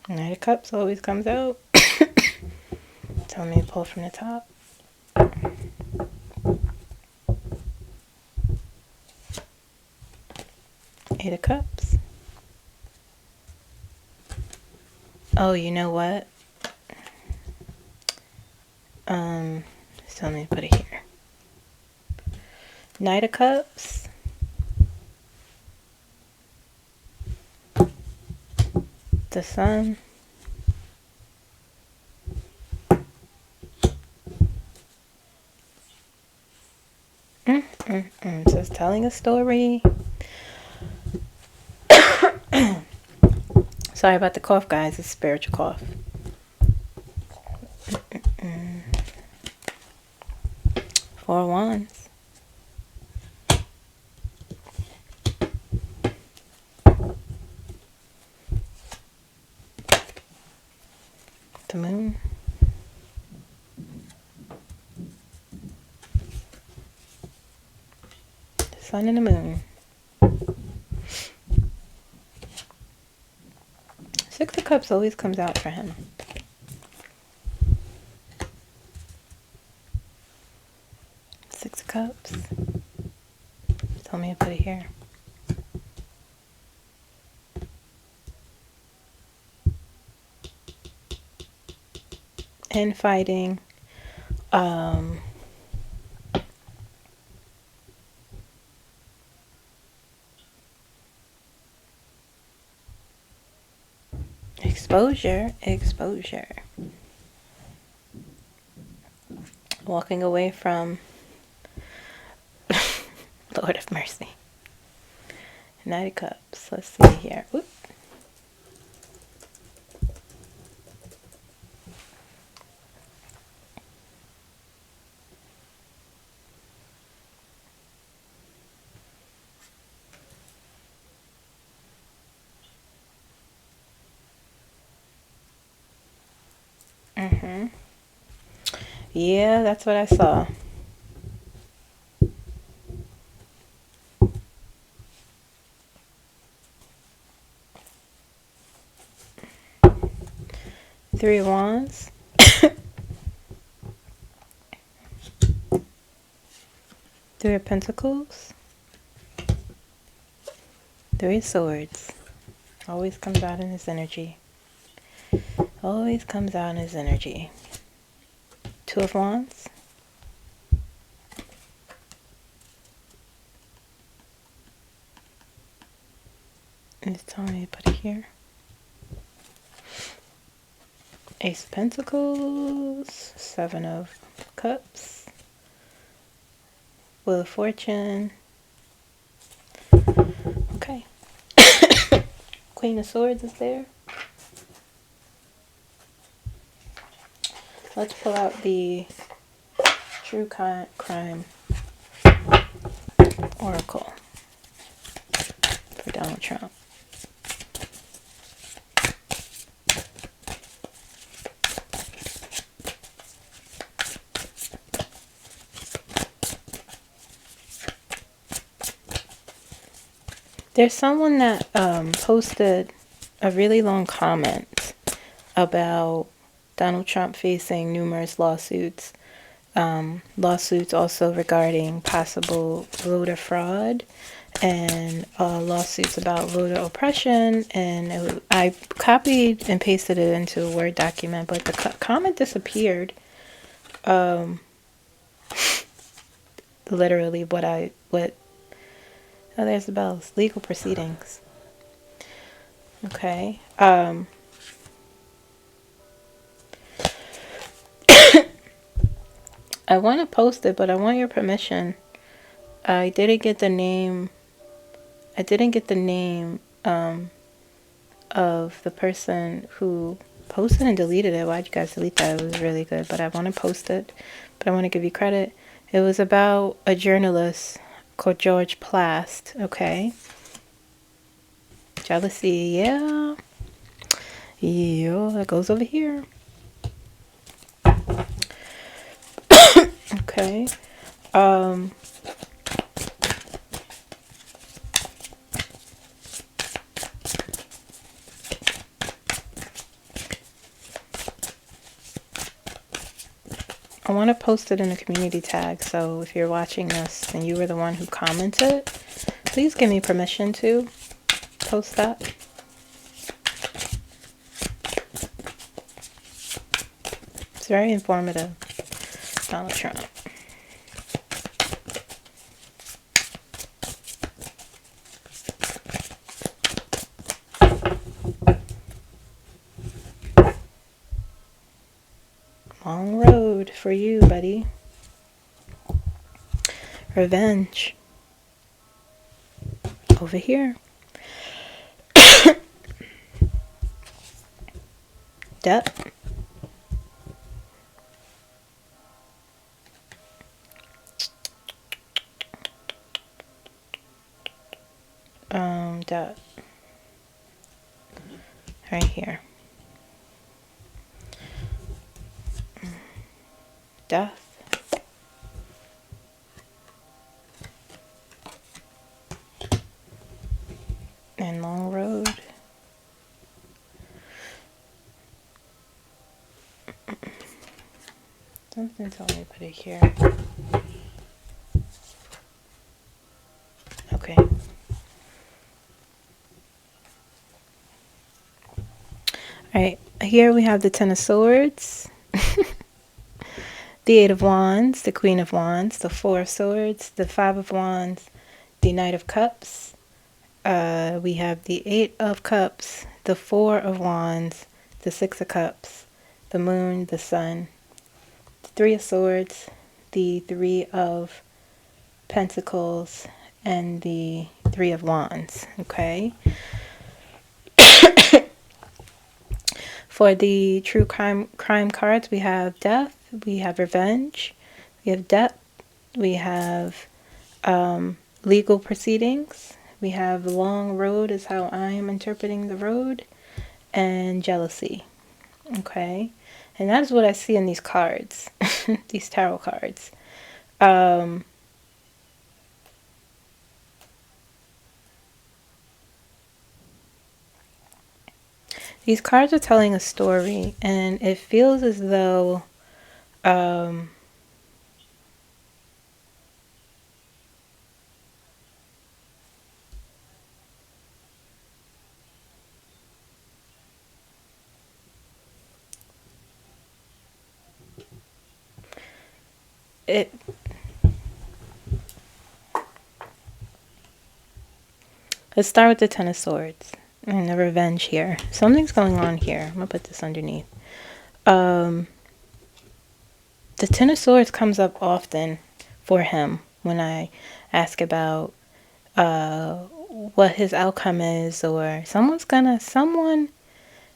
Knight of Cups always comes out. Tell me to pull from the top. Eight of Cups. Oh, you know what? So let me put it here. Knight of Cups. The Sun. So it's telling a story. Sorry about the cough, guys. It's a spiritual cough. Four of Wands. The Moon. The Sun and the Moon. Six of Cups always comes out for him. Six of Cups. Tell me to put it here. And fighting. Exposure. Walking away from Lord of Mercy. Knight of Cups. Let's see here. Oop. Yeah, that's what I saw. Three of Wands. Three of Pentacles. Three of Swords. Always comes out in his energy. Always comes out in his energy. Two of Wands. And it's telling me to put it here. Ace of Pentacles. Seven of Cups. Wheel of Fortune. Okay. Queen of Swords is there. Let's pull out the True Crime Oracle. There's someone that posted a really long comment about Donald Trump facing numerous lawsuits. Lawsuits also regarding possible voter fraud and lawsuits about voter oppression. And I copied and pasted it into a Word document, but the comment disappeared. Literally oh, there's the bells. Legal proceedings. Okay. I want to post it, but I want your permission. I didn't get the name. I didn't get the name of the person who posted and deleted it. Why'd you guys delete that? It was really good, but I want to post it. But I want to give you credit. It was about a journalist called George Plast. Okay. Jealousy, yeah. Yeah, that goes over here. Okay. I want to post it in a community tag, so if you're watching this and you were the one who commented, please give me permission to post that. It's very informative. Donald Trump. Long road for you, buddy. Revenge. Over here. Death. Death. Right here. Death. And long road. Something told me to put it here. Okay. Alright, here we have the Ten of Swords, the Eight of Wands, the Queen of Wands, the Four of Swords, the Five of Wands, the Knight of Cups. We have the Eight of Cups, the Four of Wands, the Six of Cups, the Moon, the Sun, the Three of Swords, the Three of Pentacles, and the Three of Wands. Okay. For the true crime cards, we have death, we have revenge, we have debt, we have legal proceedings, we have long road is how I am interpreting the road, and jealousy. Okay, and that is what I see in these cards, these tarot cards. These cards are telling a story, and it feels as though let's start with the Ten of Swords and the revenge here. Something's going on here. I'm going to put this underneath. The Ten of Swords comes up often for him when I ask about what his outcome is, or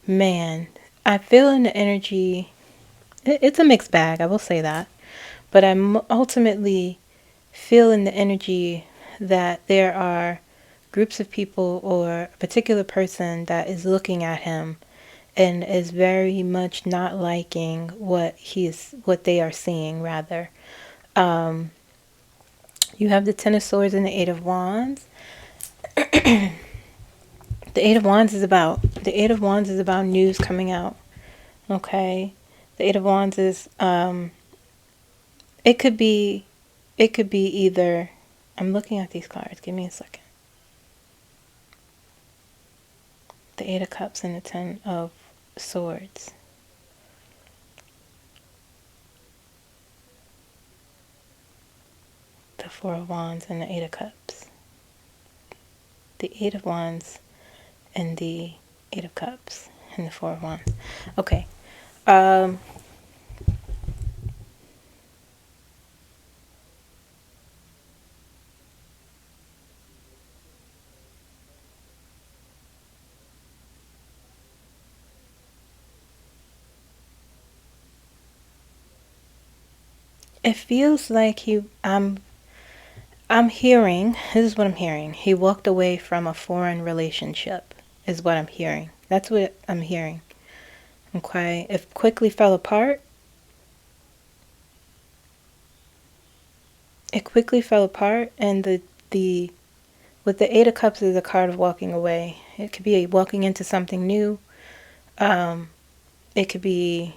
man, I feel in the energy, it's a mixed bag, I will say that, but I ultimately feel in the energy that there are groups of people or a particular person that is looking at him and is very much not liking what they are seeing, rather. You have the Ten of Swords and the Eight of Wands. The Eight of Wands is about news coming out. Okay, the Eight of Wands is it could be either. I'm looking at these cards. Give me a second. The Eight of Cups and the Ten of Swords. The Four of Wands and the Eight of Cups. The Eight of Wands and the Eight of Cups and the Four of Wands. Okay. It feels like I'm hearing, this is what I'm hearing. He walked away from a foreign relationship, is what I'm hearing. That's what I'm hearing. Okay. It quickly fell apart. It quickly fell apart, and with the Eight of Cups is a card of walking away. It could be walking into something new. It could be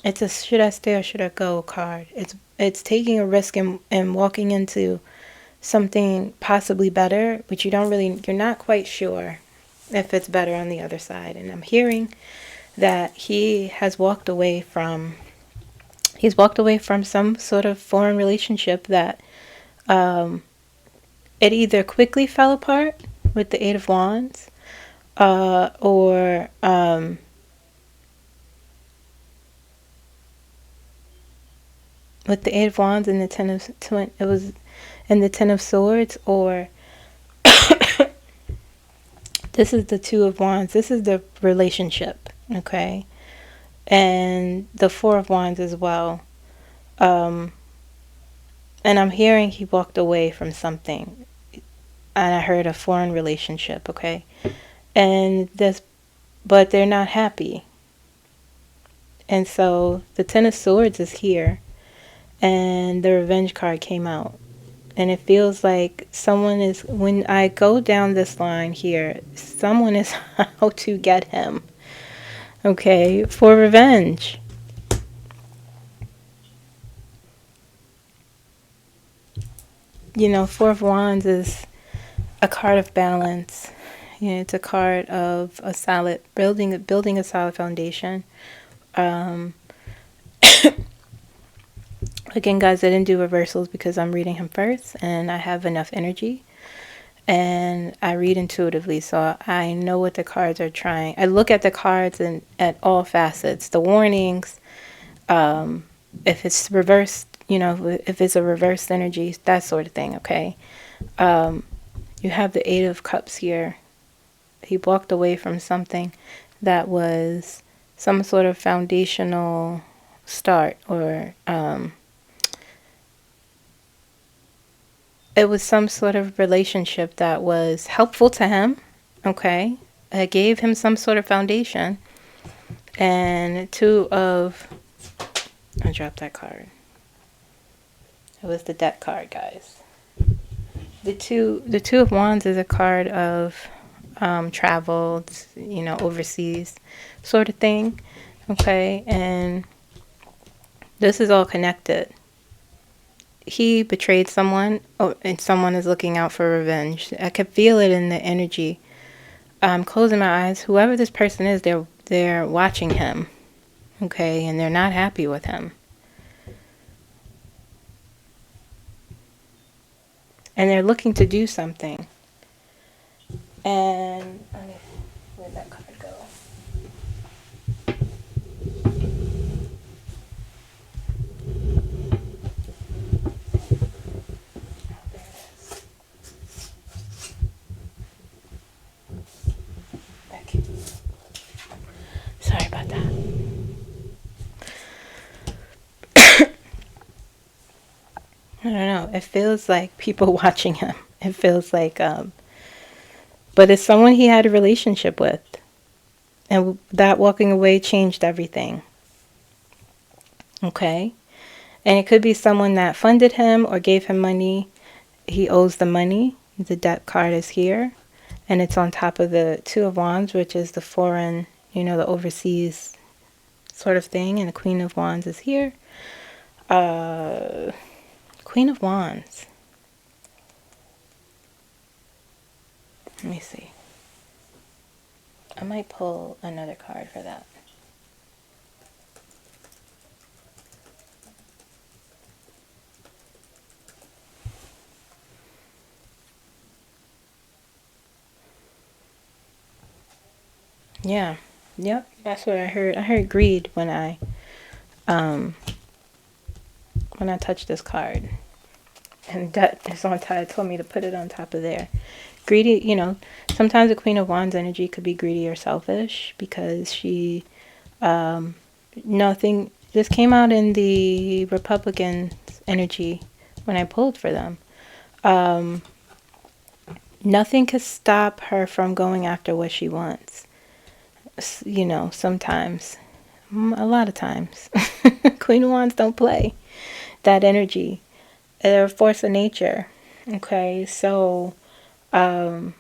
it's a should I stay or should I go card. It's taking a risk and walking into something possibly better, but you're not quite sure if it's better on the other side. And I'm hearing that he's walked away from some sort of foreign relationship that it either quickly fell apart with the Eight of Wands, or with the Eight of Wands and the Ten of Swords, or this is the Two of Wands. This is the relationship, okay, and the Four of Wands as well. And I'm hearing he walked away from something, and I heard a foreign relationship, okay, but they're not happy, and so the Ten of Swords is here. And the Revenge card came out. And it feels like when I go down this line here, someone is out to get him. Okay, for revenge. Four of Wands is a card of balance. It's a card of a solid, building a solid foundation. Again, guys, I didn't do reversals because I'm reading him first and I have enough energy and I read intuitively, so I know what the cards are trying. I look at the cards and at all facets, the warnings, if it's reversed, if it's a reversed energy, that sort of thing, okay? You have the Eight of Cups here. He walked away from something that was some sort of foundational start, or it was some sort of relationship that was helpful to him, okay? It gave him some sort of foundation. And I dropped that card. It was the Death card, guys. The two of Wands is a card of travel, overseas sort of thing, okay? And this is all connected. He betrayed someone, and someone is looking out for revenge. I could feel it in the energy. I'm closing my eyes. Whoever this person is, they're watching him, okay, and they're not happy with him. And they're looking to do something. And where'd that card go? Sorry about that. I don't know. It feels like people watching him. It feels like, but it's someone he had a relationship with. And that walking away changed everything. Okay? And it could be someone that funded him or gave him money. he owes the money. The debt card is here, and it's on top of the Two of Wands, which is the foreign, the overseas sort of thing, and the Queen of Wands is here. Queen of Wands. Let me see. I might pull another card for that. Yeah. Yep. That's what I heard. I heard greed when I touched this card. And that is on top. It told me to put it on top of there. Greedy, sometimes the Queen of Wands energy could be greedy or selfish because she nothing. This came out in the Republican energy when I pulled for them. Nothing could stop her from going after what she wants. Sometimes, a lot of times, Queen of Wands don't play that energy. They're a force of nature. Okay, so, and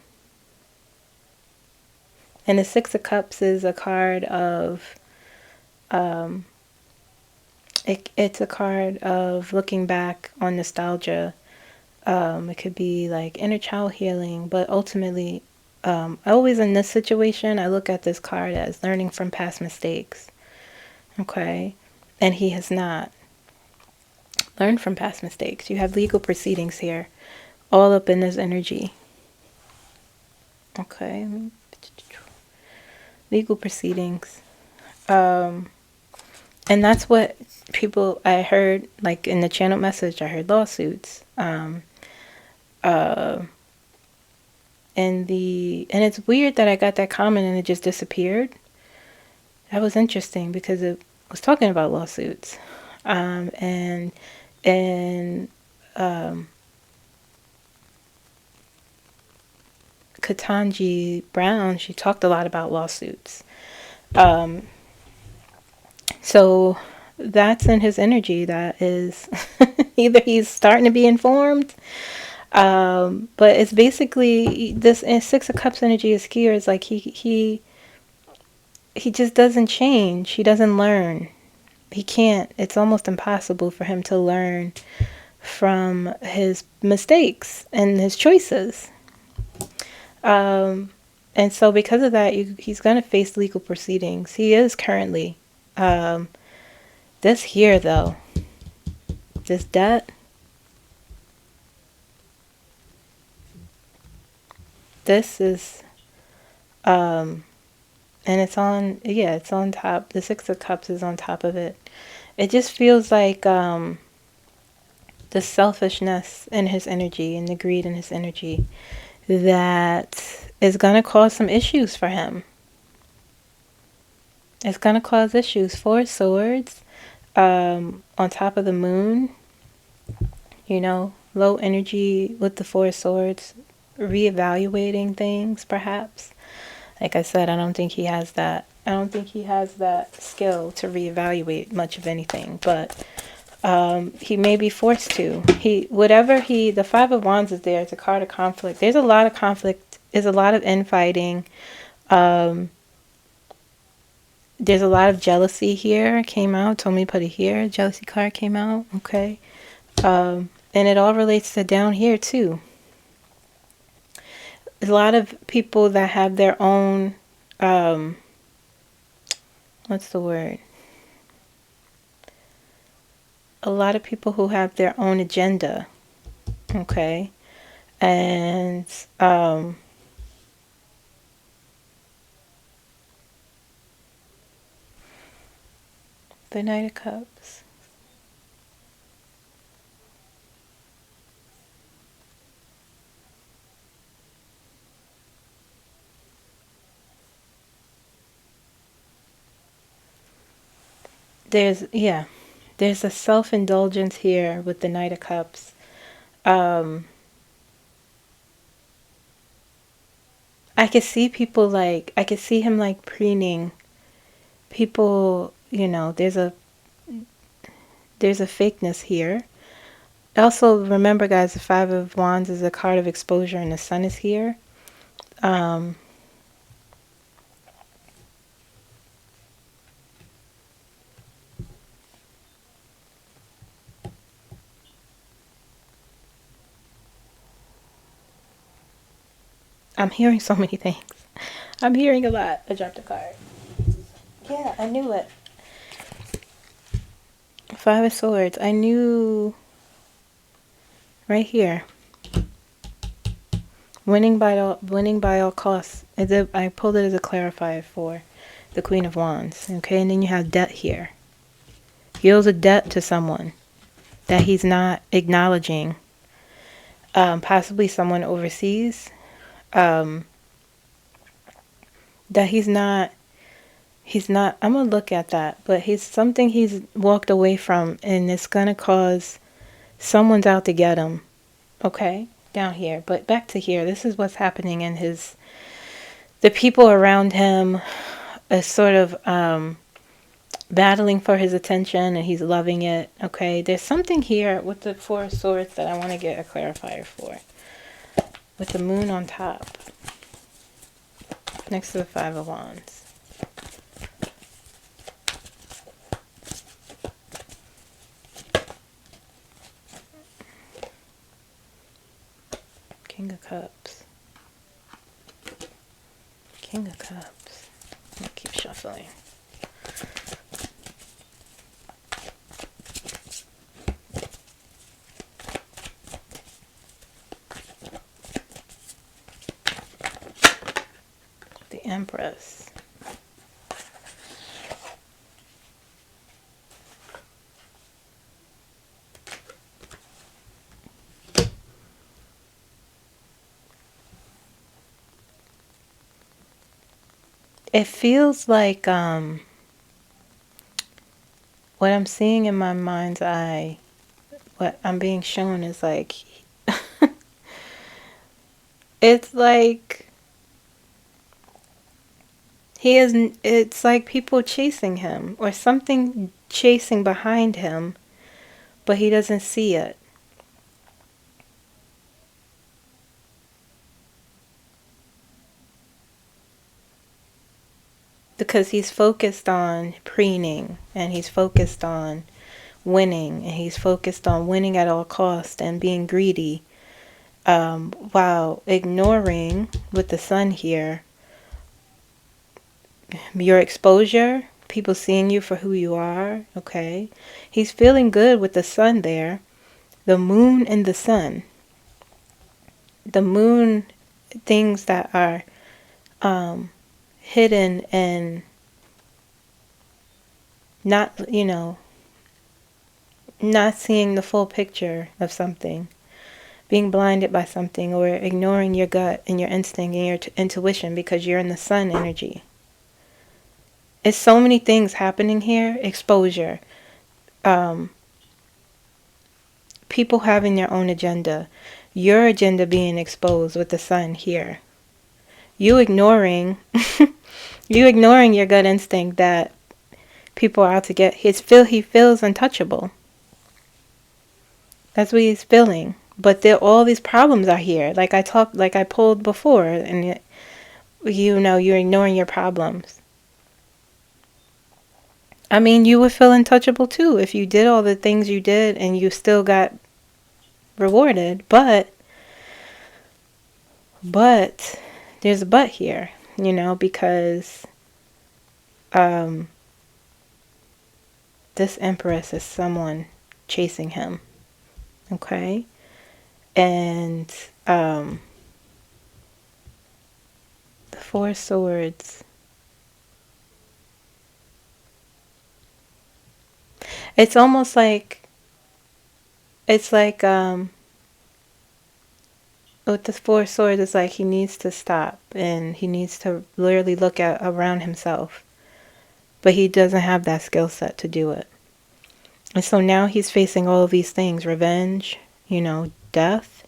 the Six of Cups is a card of, it's a card of looking back on nostalgia. It could be like inner child healing, but ultimately, always in this situation, I look at this card as learning from past mistakes. Okay, and he has not learned from past mistakes. You have legal proceedings here, all up in this energy. Okay, legal proceedings. And that's what I heard, like in the channel message, I heard lawsuits. And it's weird that I got that comment and it just disappeared. That was interesting because it was talking about lawsuits. And Ketanji Brown, she talked a lot about lawsuits. So that's in his energy. That is either he's starting to be informed, but it's basically this Six of Cups energy is here. It's like he just doesn't change. He doesn't learn. He can't. It's almost impossible for him to learn from his mistakes and his choices. And so because of that, he's going to face legal proceedings. He is currently. This here, though, this debt, this is, and it's on, it's on top. The Six of Cups is on top of it. It just feels like the selfishness in his energy and the greed in his energy that is going to cause some issues for him. It's going to cause issues. Four of Swords on top of the moon. Low energy with the Four of Swords. Reevaluating things, perhaps. Like I said, I don't think he has that. I don't think he has that skill to reevaluate much of anything. But he may be forced to. The Five of Wands is there. It's a card of conflict. There's a lot of conflict. There's a lot of infighting. There's a lot of jealousy here. Came out. Told me to put it here. Jealousy card came out. Okay. And it all relates to down here too. A lot of people that have their own, what's the word? A lot of people who have their own agenda. Okay. And, the Knight of Cups. There's a self-indulgence here with the Knight of Cups. I could see people I could see him like preening people, there's a fakeness here. Also, remember, guys, the Five of Wands is a card of exposure, and the Sun is here. I'm hearing so many things. I'm hearing a lot. I dropped a card. Yeah, I knew it. Five of Swords. I knew right here. Winning by all costs. I pulled it as a clarifier for the Queen of Wands. Okay, and then you have debt here. He owes a debt to someone that he's not acknowledging. Possibly someone overseas. That he's not, I'm gonna look at that, but he's walked away from, and it's gonna cause someone's out to get him. Okay, down here, but back to here. This is what's happening in the people around him are sort of battling for his attention, and he's loving it. Okay, there's something here with the Four of Swords that I want to get a clarifier for, with the Moon on top next to the Five of Wands. King of Cups. King of Cups. I'm gonna keep shuffling. The Empress. It feels like what I'm seeing in my mind's eye, what I'm being shown is like it's like it's like people chasing him, or something chasing behind him, but he doesn't see it. Because he's focused on preening, and he's focused on winning, and he's focused on winning at all costs and being greedy, while ignoring, with the Sun here, your exposure, people seeing you for who you are. Okay, he's feeling good with the Sun there, the Moon and the Sun. The Moon, things that are hidden and not, not seeing the full picture of something, being blinded by something, or ignoring your gut and your instinct and your intuition because you're in the Sun energy. It's so many things happening here. Exposure, people having their own agenda, your agenda being exposed with the Sun here, you ignoring your gut instinct that people are out to get. He feels untouchable. That's what he's feeling. But all these problems are here. Like I pulled before, and you're ignoring your problems. I mean, you would feel untouchable too if you did all the things you did and you still got rewarded. But there's a but here, because this Empress is someone chasing him. Okay? And the Four of Swords. It's almost like, with the Four of Swords, it's like he needs to stop and he needs to literally look around himself. But he doesn't have that skill set to do it. And so now he's facing all of these things. Revenge, death.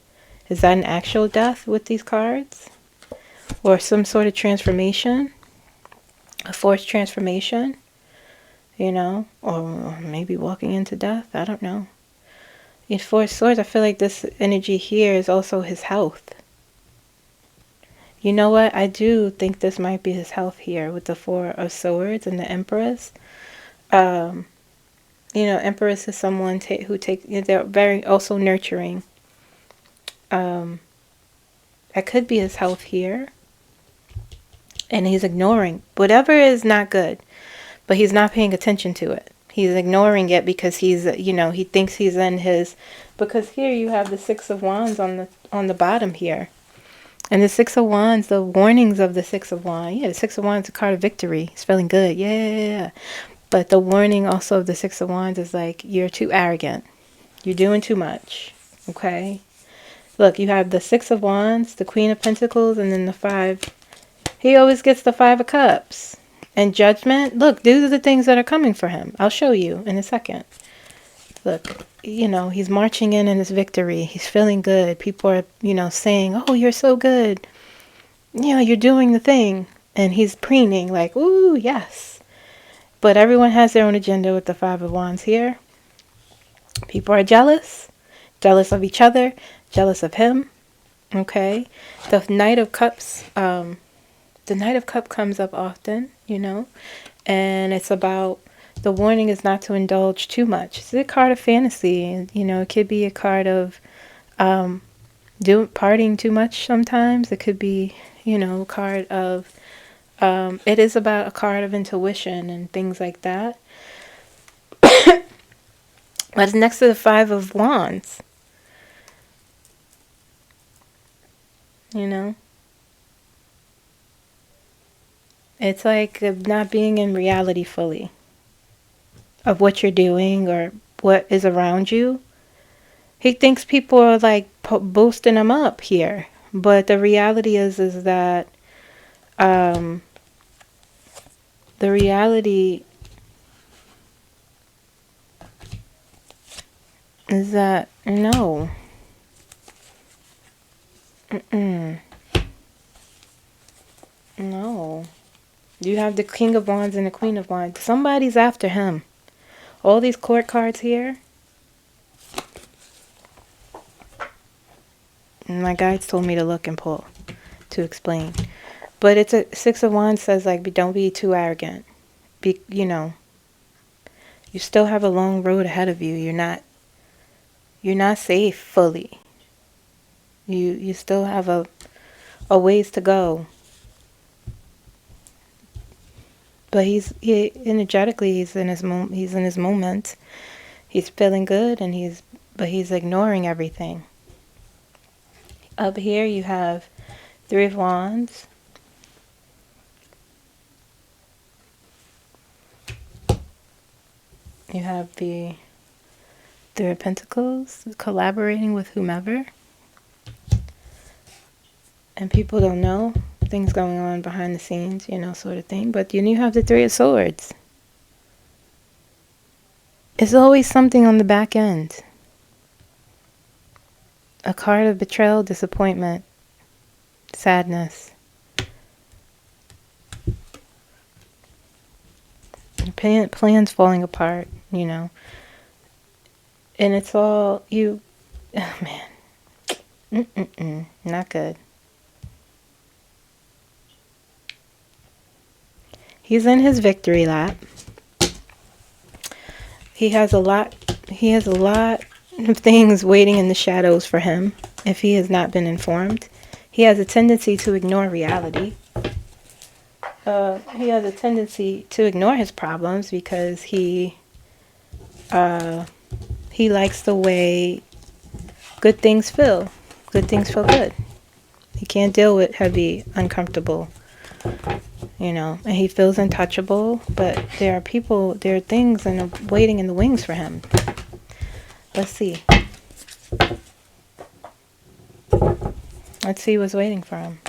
Is that an actual death with these cards? Or some sort of transformation? A forced transformation? Or maybe walking into death. I don't know. In Four of Swords, I feel like this energy here is also his health. You know what? I do think this might be his health here with the Four of Swords and the Empress. You know, Empress is someone who takes, they're very also nurturing. That could be his health here. And he's ignoring whatever is not good, but he's not paying attention to it. He's ignoring it because he's, you know, he thinks he's in his, because here you have the Six of Wands on the bottom here. And the Six of Wands, the warnings of the Six of Wands. Yeah, the Six of Wands is a card of victory. He's feeling good. Yeah. But the warning also of the Six of Wands is like, you're too arrogant. You're doing too much. Okay? Look, you have the Six of Wands, the Queen of Pentacles, and then the Five. He always gets the Five of Cups. And Judgment. Look, these are the things that are coming for him. I'll show you in a second. Look, you know, he's marching in his victory. He's feeling good. People are, you know, saying, oh, you're so good. You know, you're doing the thing. And he's preening like, ooh, yes. But everyone has their own agenda with the Five of Wands here. People are jealous. Jealous of each other. Jealous of him. Okay. The Knight of Cups. The Knight of Cups comes up often, you know. And it's about, the warning is not to indulge too much. It's a card of fantasy. You know, it could be a card of partying too much sometimes. It could be, you know, a card of, it is about a card of intuition and things like that. But it's next to the Five of Wands. You know? It's like not being in reality fully of what you're doing or what is around you. He thinks people are like boosting him up here. But the reality is that the reality is that no. No. You have the King of Wands and the Queen of Wands. Somebody's after him. All these court cards here. My guides told me to look and pull to explain. But it's a Six of Wands says like, don't be too arrogant. Be, you know, you still have a long road ahead of you. You're not safe fully. You still have a ways to go. But energetically he's in his moment. He's feeling good and but he's ignoring everything. Up here you have Three of Wands. You have the Three of Pentacles, collaborating with whomever. And people don't know. Things going on behind the scenes, you know, sort of thing. But then you have the Three of Swords. It's always something on the back end. A card of betrayal, disappointment, sadness. Plans falling apart, you know. And it's all you, oh man. Not good. He's in his victory lap. He has a lot of things waiting in the shadows for him if he has not been informed. He has a tendency to ignore reality. He has a tendency to ignore his problems because he likes the way good things feel. Good things feel good. He can't deal with heavy, uncomfortable, you know, and he feels untouchable, but there are things waiting in the wings for him. Let's see. Let's see what's waiting for him.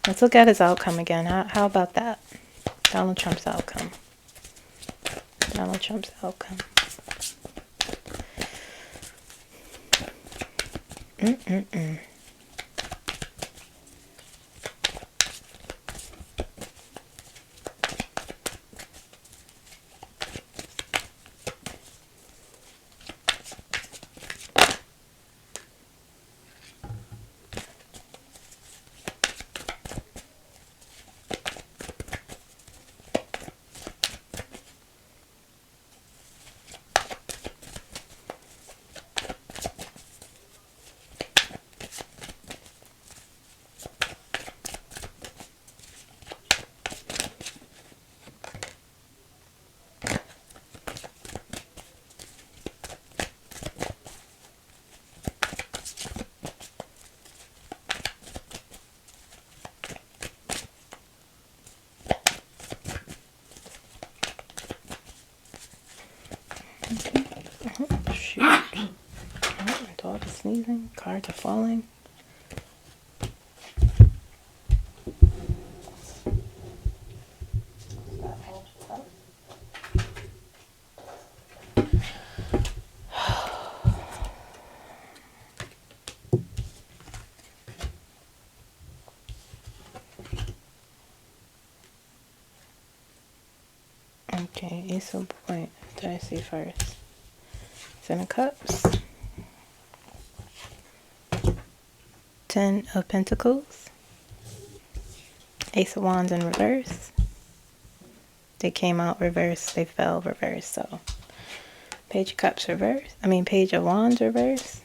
Let's look at his outcome again. How about that? Donald Trump's outcome. Donald Trump's outcome. Shoot. Oh, my dog is sneezing. Cards are falling. Okay, Ace of, wait, did I see first? Ten of Cups. 10 of Pentacles. Ace of Wands in reverse. They came out reverse, they fell reverse, so. Page of Cups reverse. Page of Wands reverse.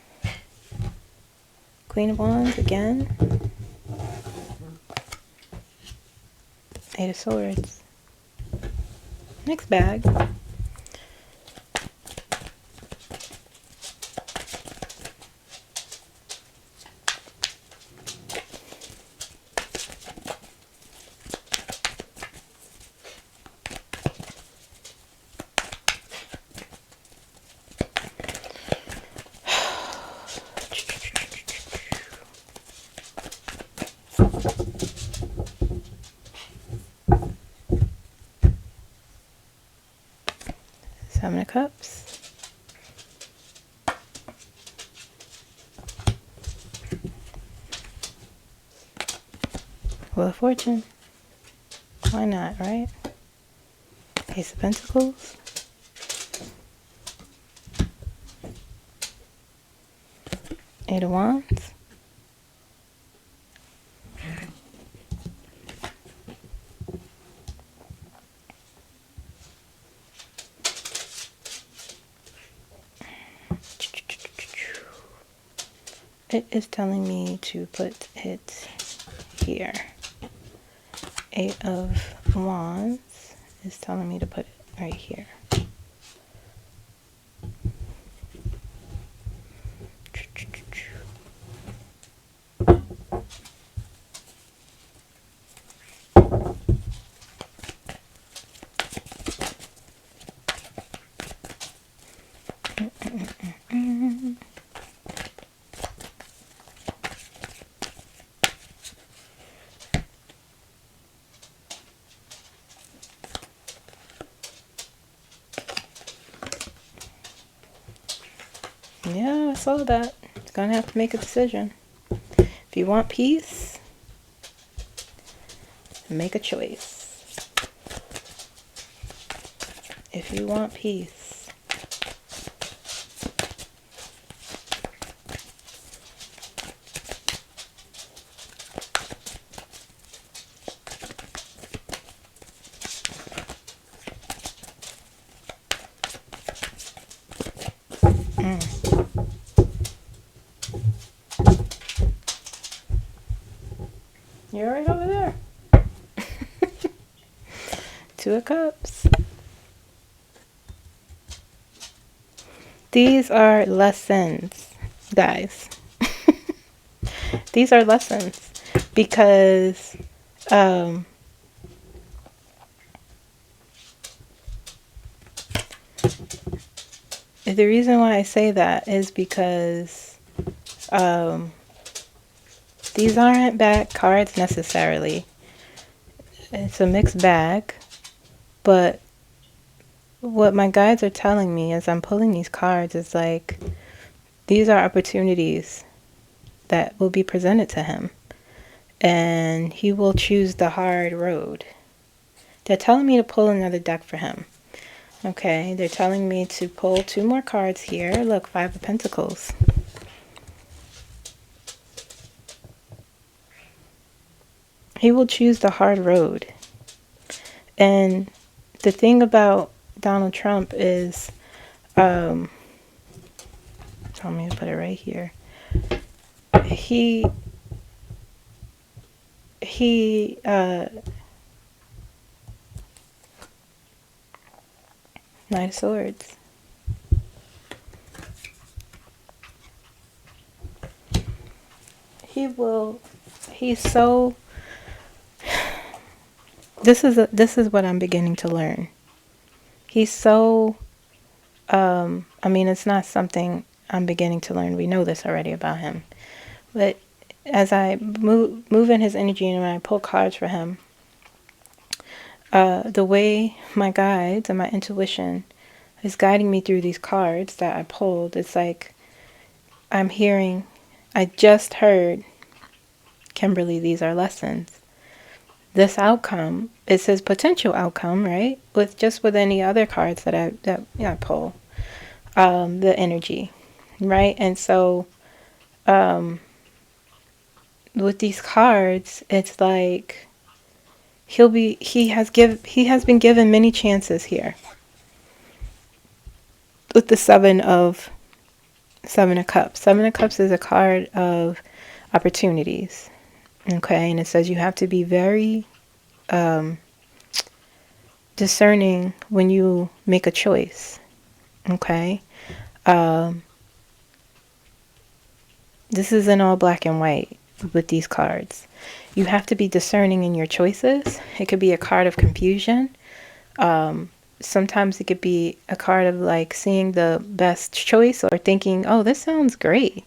Queen of Wands again. Eight of Swords. Next bag. Seven of Cups. Wheel of Fortune. Why not, right? Ace of Pentacles. Eight of Wands. It is telling me to put it here. Eight of Wands is telling me to put it right here. Yeah, I saw that. It's gonna have to make a decision. If you want peace, make a choice. If you want peace, you're right over there. Two of Cups. These are lessons, guys. These are lessons because the reason why I say that is because these aren't bad cards necessarily. It's a mixed bag, but what my guides are telling me as I'm pulling these cards is like, these are opportunities that will be presented to him, and he will choose the hard road. They're telling me to pull another deck for him. Okay, they're telling me to pull two more cards here. Look, Five of Pentacles. He will choose the hard road. And the thing about Donald Trump is, tell me to put it right here. Knight of Swords. He's so, this is what I'm beginning to learn. He's so I mean, it's not something I'm beginning to learn. We know this already about him. But as I move in his energy and when I pull cards for him, the way my guides and my intuition is guiding me through these cards that I pulled, it's like I just heard, Kimberly, these are lessons. This outcome is his potential outcome, right? With any other cards that I pull, the energy, right? And so, with these cards, it's like he has been given many chances here. With the Seven of Cups. Seven of Cups is a card of opportunities. Okay, and it says you have to be very discerning when you make a choice. Okay, this isn't all black and white with these cards. You have to be discerning in your choices. It could be a card of confusion. Sometimes it could be a card of like seeing the best choice or thinking, oh, this sounds great.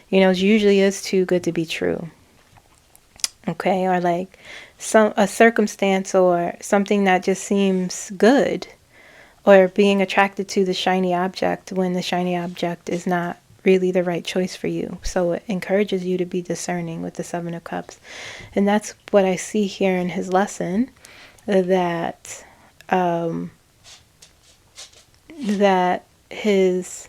You know, it usually is too good to be true. Okay, or like a circumstance or something that just seems good, or being attracted to the shiny object when the shiny object is not really the right choice for you. So it encourages you to be discerning with the Seven of Cups. And that's what I see here in his lesson, that that his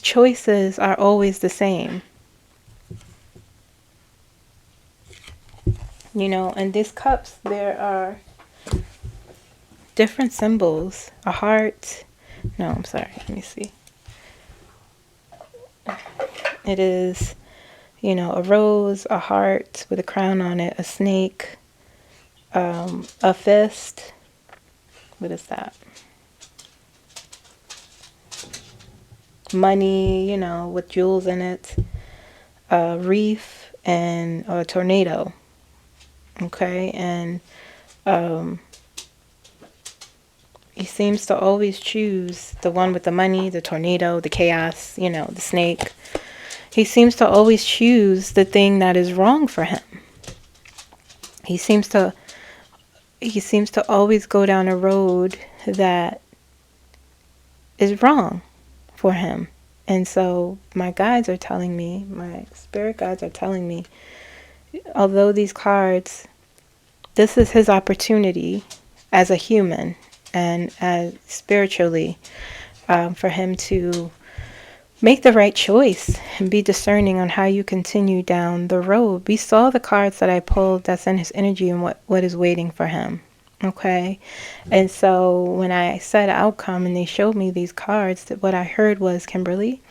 choices are always the same. You know, and these cups, there are different symbols. A heart. No, I'm sorry. Let me see. It is, you know, a rose, a heart with a crown on it, a snake, a fist. What is that? Money, you know, with jewels in it. A reef and a tornado. Okay, and he seems to always choose the one with the money, the tornado, the chaos, you know, the snake. He seems to always choose the thing that is wrong for him. He seems to always go down a road that is wrong for him. And so my guides are telling me, my spirit guides are telling me, although these cards, this is his opportunity as a human and as spiritually, for him to make the right choice and be discerning on how you continue down the road. We saw the cards that I pulled that's in his energy and what is waiting for him. Okay. And so when I said outcome and they showed me these cards, that what I heard was, Kimberly,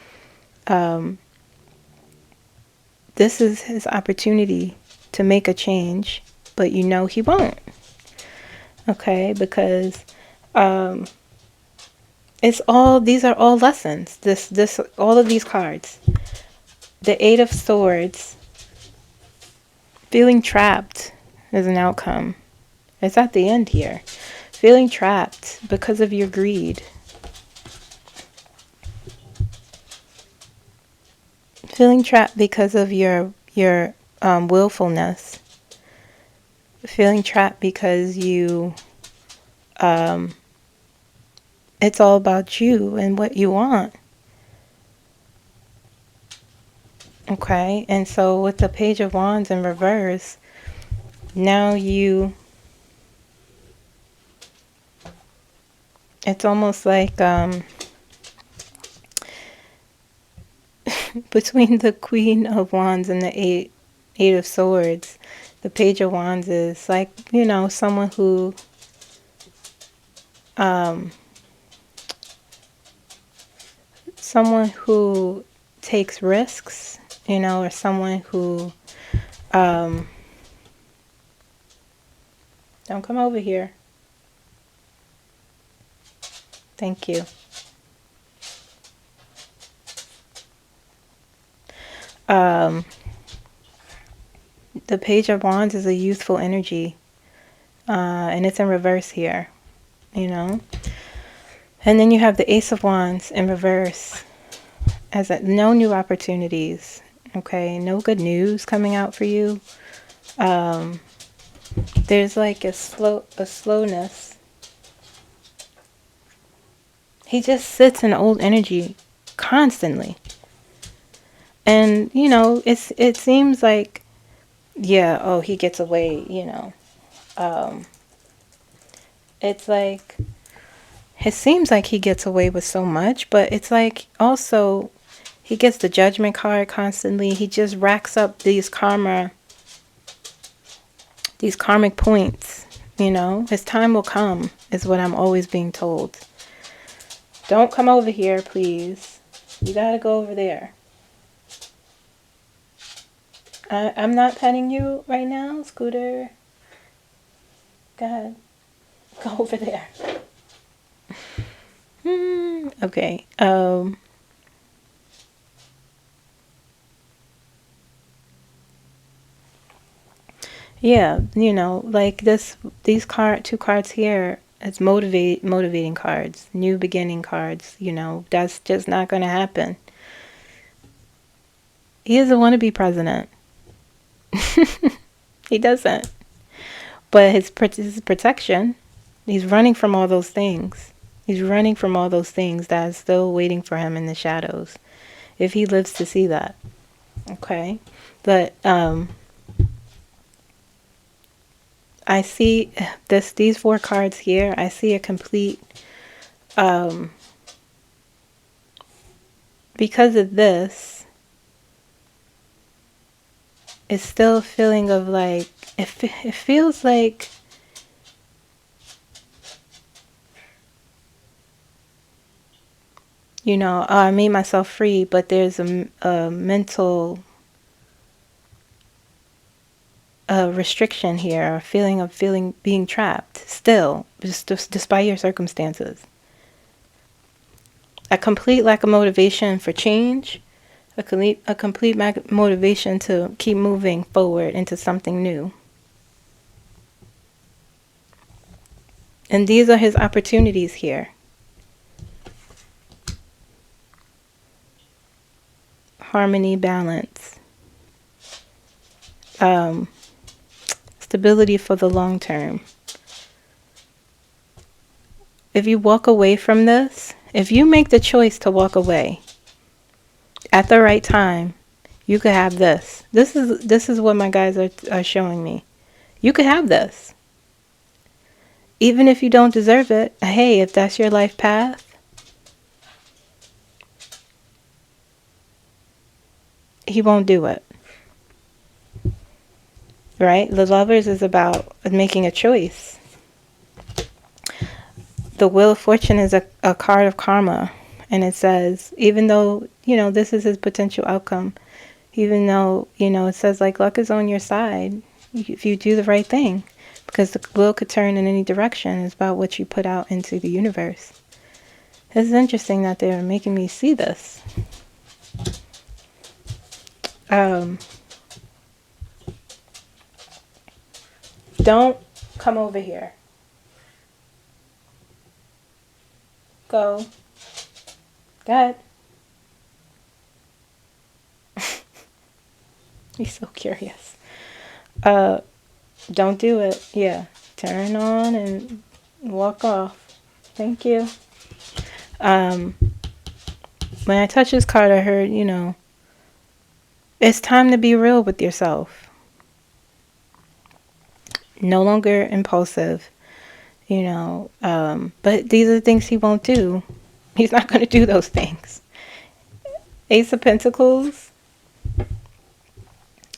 this is his opportunity to make a change, but you know he won't. Okay, because these are all lessons. All of these cards. The Eight of Swords, feeling trapped is an outcome. It's at the end here. Feeling trapped because of your greed. Feeling trapped because of your willfulness. Feeling trapped because you it's all about you and what you want. Okay, and so with the Page of Wands in reverse, now it's almost like between the Queen of Wands and the Eight of Swords, the Page of Wands is like, you know, someone who takes risks, you know, or someone who don't come over here. Thank you. The Page of Wands is a youthful energy, and it's in reverse here, you know. And then you have the Ace of Wands in reverse as no new opportunities. Okay, no good news coming out for you. There's like a slowness. He just sits in old energy constantly. And, you know, it seems like, yeah, oh, he gets away, you know. It's like, it seems like he gets away with so much, but it's like also he gets the Judgment card constantly. He just racks up these karmic points, you know. His time will come, is what I'm always being told. Don't come over here, please. You gotta go over there. I'm not petting you right now, Scooter. Go ahead. Go over there. Okay. Yeah, you know, like these two cards here, it's motivating cards, new beginning cards, you know, that's just not going to happen. He doesn't want to be president. He doesn't. But his protection, he's running from all those things. He's running from all those things that is still waiting for him in the shadows, if he lives to see that. Okay? But I see these four cards here. I see a complete because of this, it's still a feeling of like it feels like you know, I made myself free, but there's a mental restriction here, a feeling of being trapped still, just despite your circumstances. A complete lack of motivation for change, a complete motivation to keep moving forward into something new. And these are his opportunities here. Harmony, balance, stability for the long term. If you walk away from this, if you make the choice to walk away at the right time, you could have this. This is what my guys are showing me. You could have this. Even if you don't deserve it, hey, if that's your life path, he won't do it. Right? The Lovers is about making a choice. The Wheel of Fortune is a card of karma. And it says, even though, you know, this is his potential outcome, even though, you know, it says like luck is on your side if you do the right thing. Because the wheel could turn in any direction. It's about what you put out into the universe. It's interesting that they're making me see this. Don't come over here. Go. Go ahead. He's so curious. Don't do it. Yeah. Turn on and walk off. Thank you. When I touched this card, I heard, you know, it's time to be real with yourself. No longer impulsive, you know, but these are the things he won't do. He's not going to do those things. Ace of Pentacles,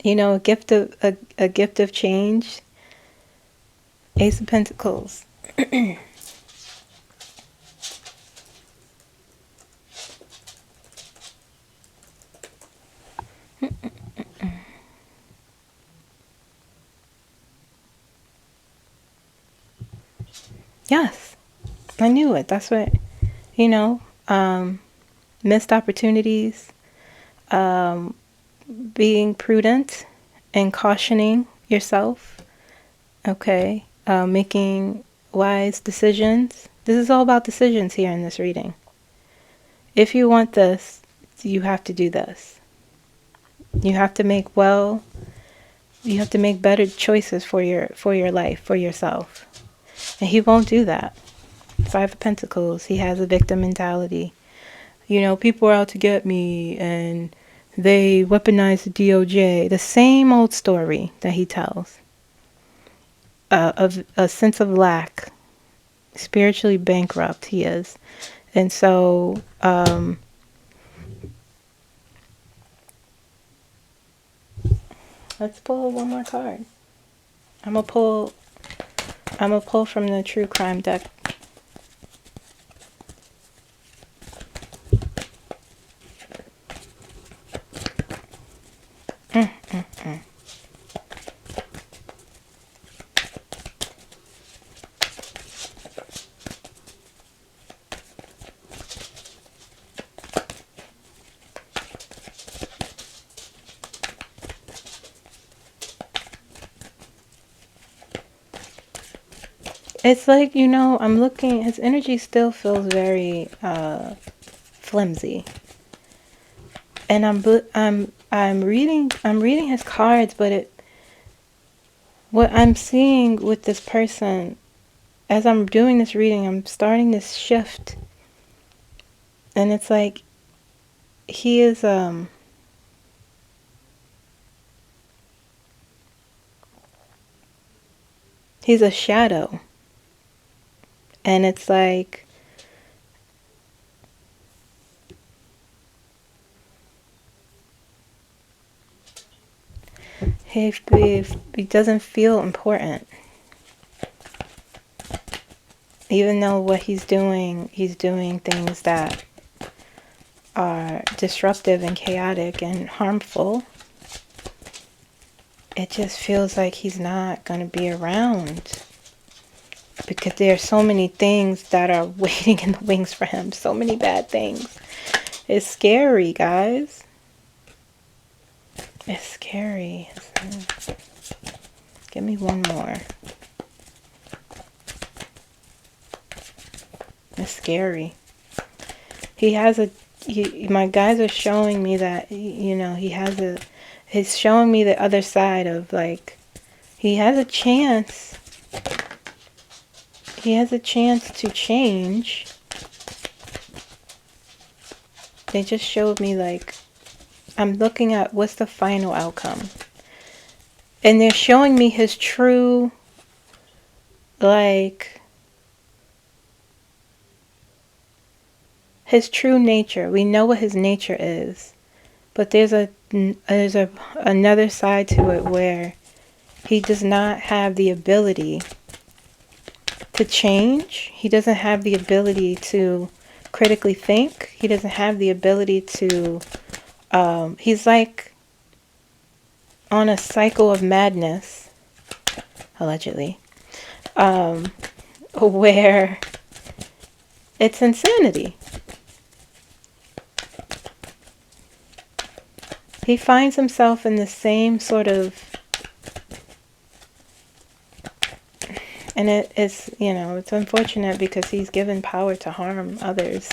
you know, a gift of change. Ace of Pentacles. Yes, I knew it. That's what, you know, missed opportunities, being prudent and cautioning yourself, okay, making wise decisions, This is all about decisions here in this reading. If you want this, you have to do this. You have to make better choices for your life, for yourself. And he won't do that. Five of Pentacles, he has a victim mentality. You know, people are out to get me, and they weaponize the DOJ. The same old story that he tells. Of a sense of lack. Spiritually bankrupt he is. And so, let's pull one more card. I'm gonna pull from the True Crime deck. It's like, you know, I'm looking, his energy still feels very flimsy. And I'm reading his cards, but what I'm seeing with this person, as I'm doing this reading, I'm starting this shift. And it's like he is he's a shadow. And it's like he doesn't feel important. Even though what he's doing things that are disruptive and chaotic and harmful. It just feels like he's not going to be around. Because there are so many things that are waiting in the wings for him. So many bad things. It's scary, guys. It's scary. Give me one more. It's scary. My guys are showing me that, you know, he's showing me the other side of, like, he has a chance. He has a chance to change. They just showed me, like, I'm looking at what's the final outcome. And they're showing me his true, like, his true nature. We know what his nature is. But there's another side to it where he does not have the ability to change. He doesn't have the ability to critically think. He doesn't have the ability to, he's like on a cycle of madness, allegedly, where it's insanity. He finds himself in the same sort of, and it's, you know, it's unfortunate because he's given power to harm others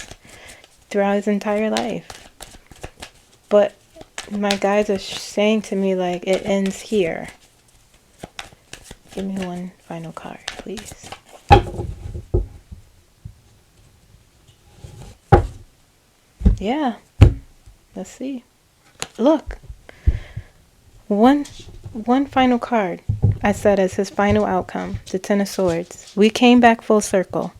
throughout his entire life. But my guys are saying to me, like, it ends here. Give me one final card, please. Yeah. Let's see. Look. One final card. I said as his final outcome, the Ten of Swords. We came back full circle.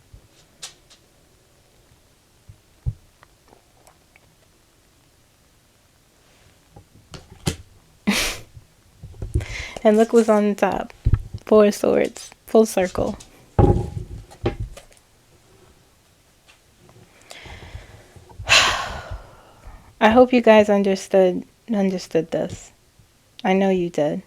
And look what's on the top. Four of Swords. Full circle. I hope you guys understood this. I know you did.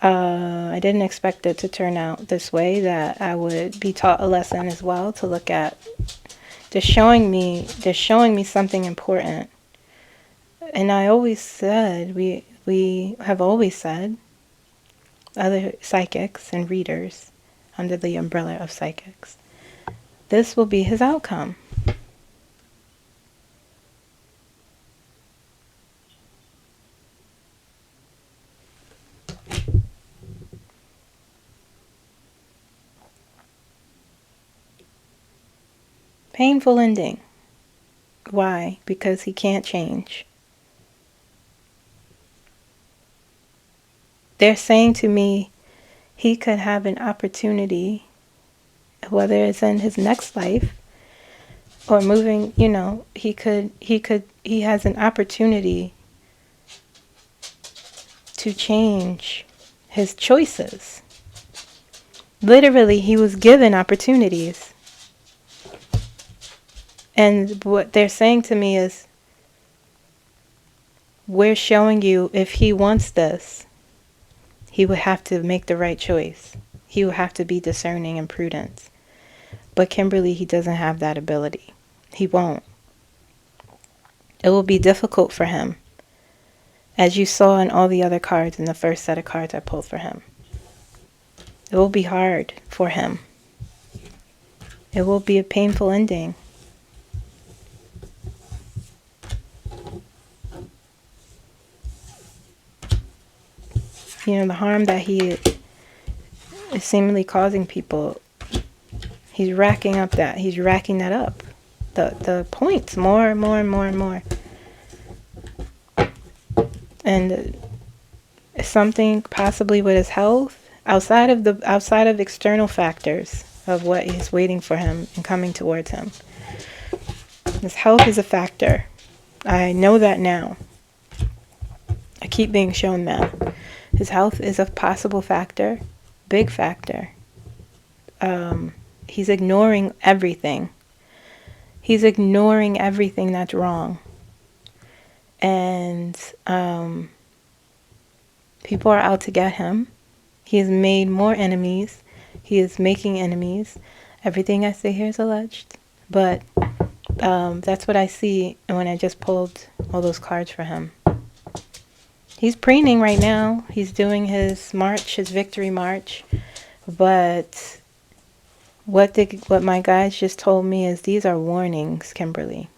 I didn't expect it to turn out this way, that I would be taught a lesson as well, to look at. They're showing me something important. And I always said, we have always said, other psychics and readers under the umbrella of psychics, this will be his outcome. Painful ending. Why? Because he can't change. They're saying to me he could have an opportunity, whether it's in his next life or moving, you know, he has an opportunity to change his choices. Literally, he was given opportunities. And what they're saying to me is, we're showing you if he wants this, he would have to make the right choice. He would have to be discerning and prudent. But Kimberly, he doesn't have that ability. He won't. It will be difficult for him, as you saw in all the other cards in the first set of cards I pulled for him. It will be hard for him. It will be a painful ending. You know, the harm that he is seemingly causing people, he's racking that up. The points, more and more and more and more. And something possibly with his health, outside of external factors of what is waiting for him and coming towards him. His health is a factor. I know that now. I keep being shown that. His health is a possible factor, big factor. He's ignoring everything. He's ignoring everything that's wrong. And people are out to get him. He has made more enemies. He is making enemies. Everything I say here is alleged. But that's what I see when I just pulled all those cards for him. He's preening right now. He's doing his march, his victory march. But what my guides just told me is these are warnings, Kimberly.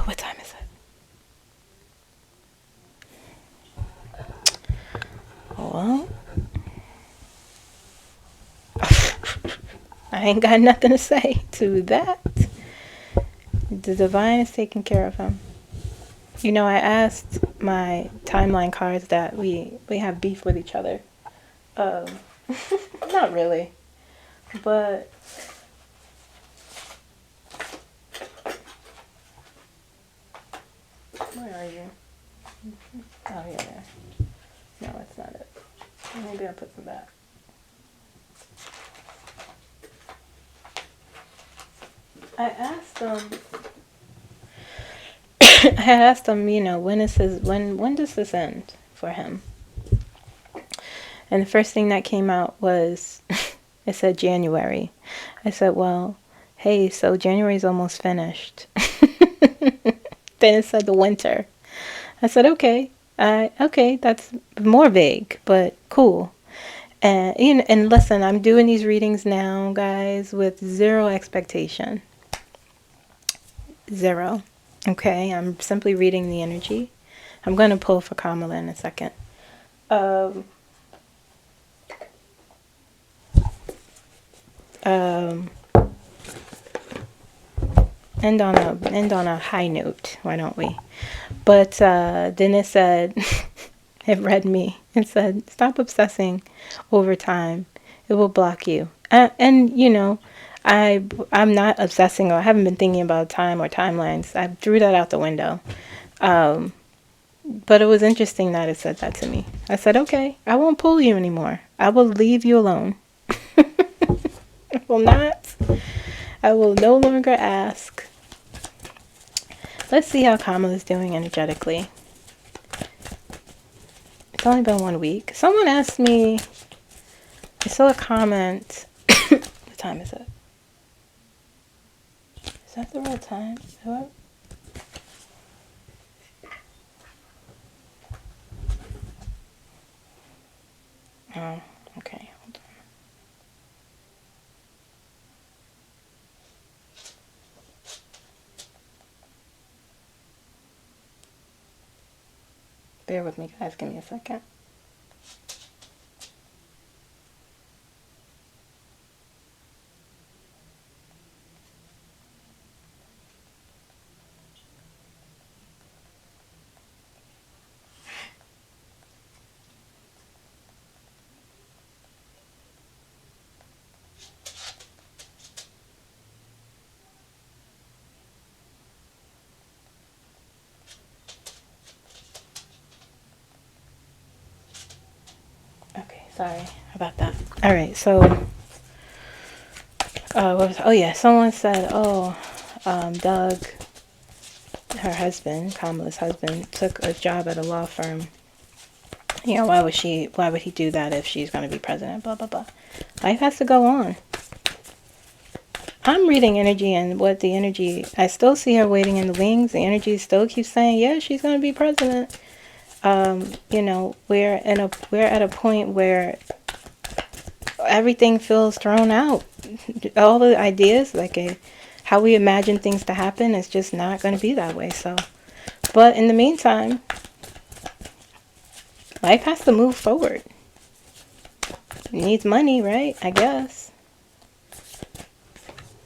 What time is it? Well, I ain't got nothing to say to that. The divine is taking care of him. You know, I asked my timeline cards that we have beef with each other. Not really. But where are you? Oh, yeah, there. No, that's not it. Maybe I'll put them back. I asked them. I had asked them, you know, when does this end for him? And the first thing that came out was, it said January. I said, well, hey, so January's almost finished. Then it said the winter. I said, okay, that's more vague, but cool. And listen, I'm doing these readings now, guys, with zero expectation. Zero. Okay, I'm simply reading the energy. I'm going to pull for Kamala in a second. End on a high note, why don't we? But then it said, it read me. It said, stop obsessing over time. It will block you. And you know, I'm not obsessing, or I haven't been thinking about time or timelines. I threw that out the window. But it was interesting that it said that to me. I said, okay, I won't pull you anymore. I will leave you alone. I will not. I will no longer ask. Let's see how Kamala's doing energetically. It's only been 1 week. Someone asked me, I saw a comment. What time is it? Is that the real time? What? Oh, okay. Hold on. Bear with me, guys. Give me a second. Okay, sorry about that. All right, so oh yeah, someone said, oh, Doug, her husband, Kamala's husband, took a job at a law firm. You know, why would he do that if she's going to be president? Blah, blah, blah. Life has to go on. I'm reading energy, and what the energy, I still see her waiting in the wings. The energy still keeps saying, yeah, she's going to be president. You know, we're at a point where everything feels thrown out. All the ideas, how we imagine things to happen, is just not going to be that way. So, but in the meantime, life has to move forward. It needs money, right? I guess.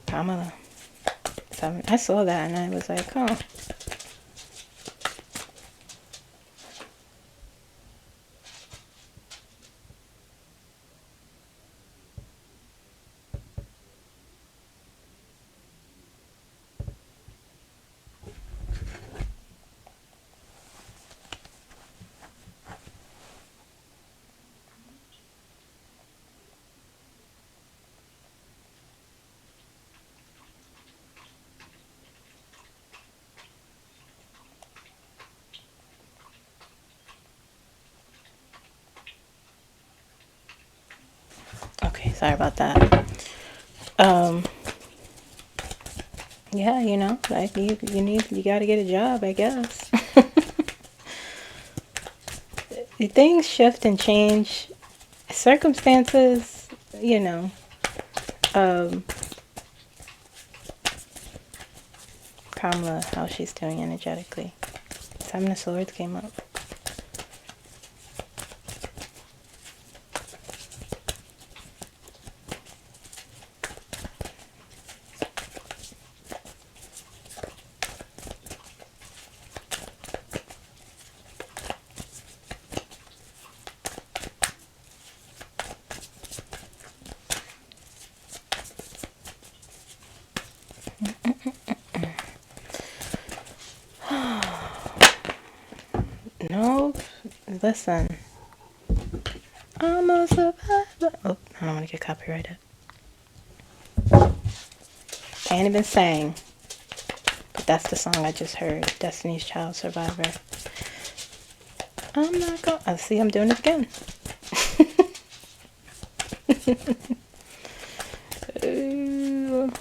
Kamala. So I saw that and I was like, oh. Okay, sorry about that. Yeah, you know, like you gotta get a job, I guess. Things shift and change. Circumstances, you know. Kamala, how she's doing energetically. Seven of Swords came up. No, listen. I'm a survivor. Oh, I don't want to get copyrighted. I ain't even sang, but that's the song I just heard. Destiny's Child, Survivor. I'm not going. Oh, see, I'm doing it again. Ooh.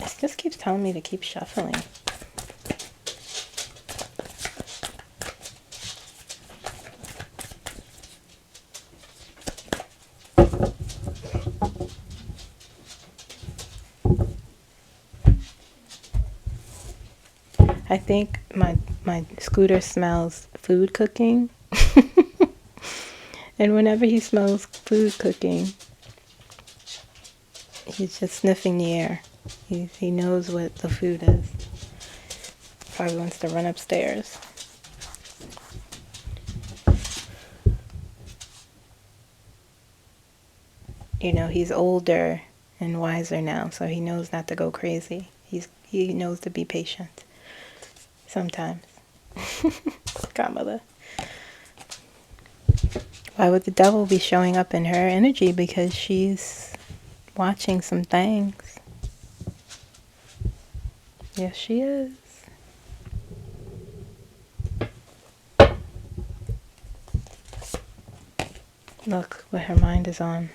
It just keeps telling me to keep shuffling. I think my scooter smells food cooking. And whenever he smells food cooking, he's just sniffing the air. He knows what the food is. Probably wants to run upstairs. You know, he's older and wiser now, so he knows not to go crazy. He knows to be patient. Sometimes. Kamala. Why would the devil be showing up in her energy? Because she's watching some things. Yes, she is. Look what her mind is on.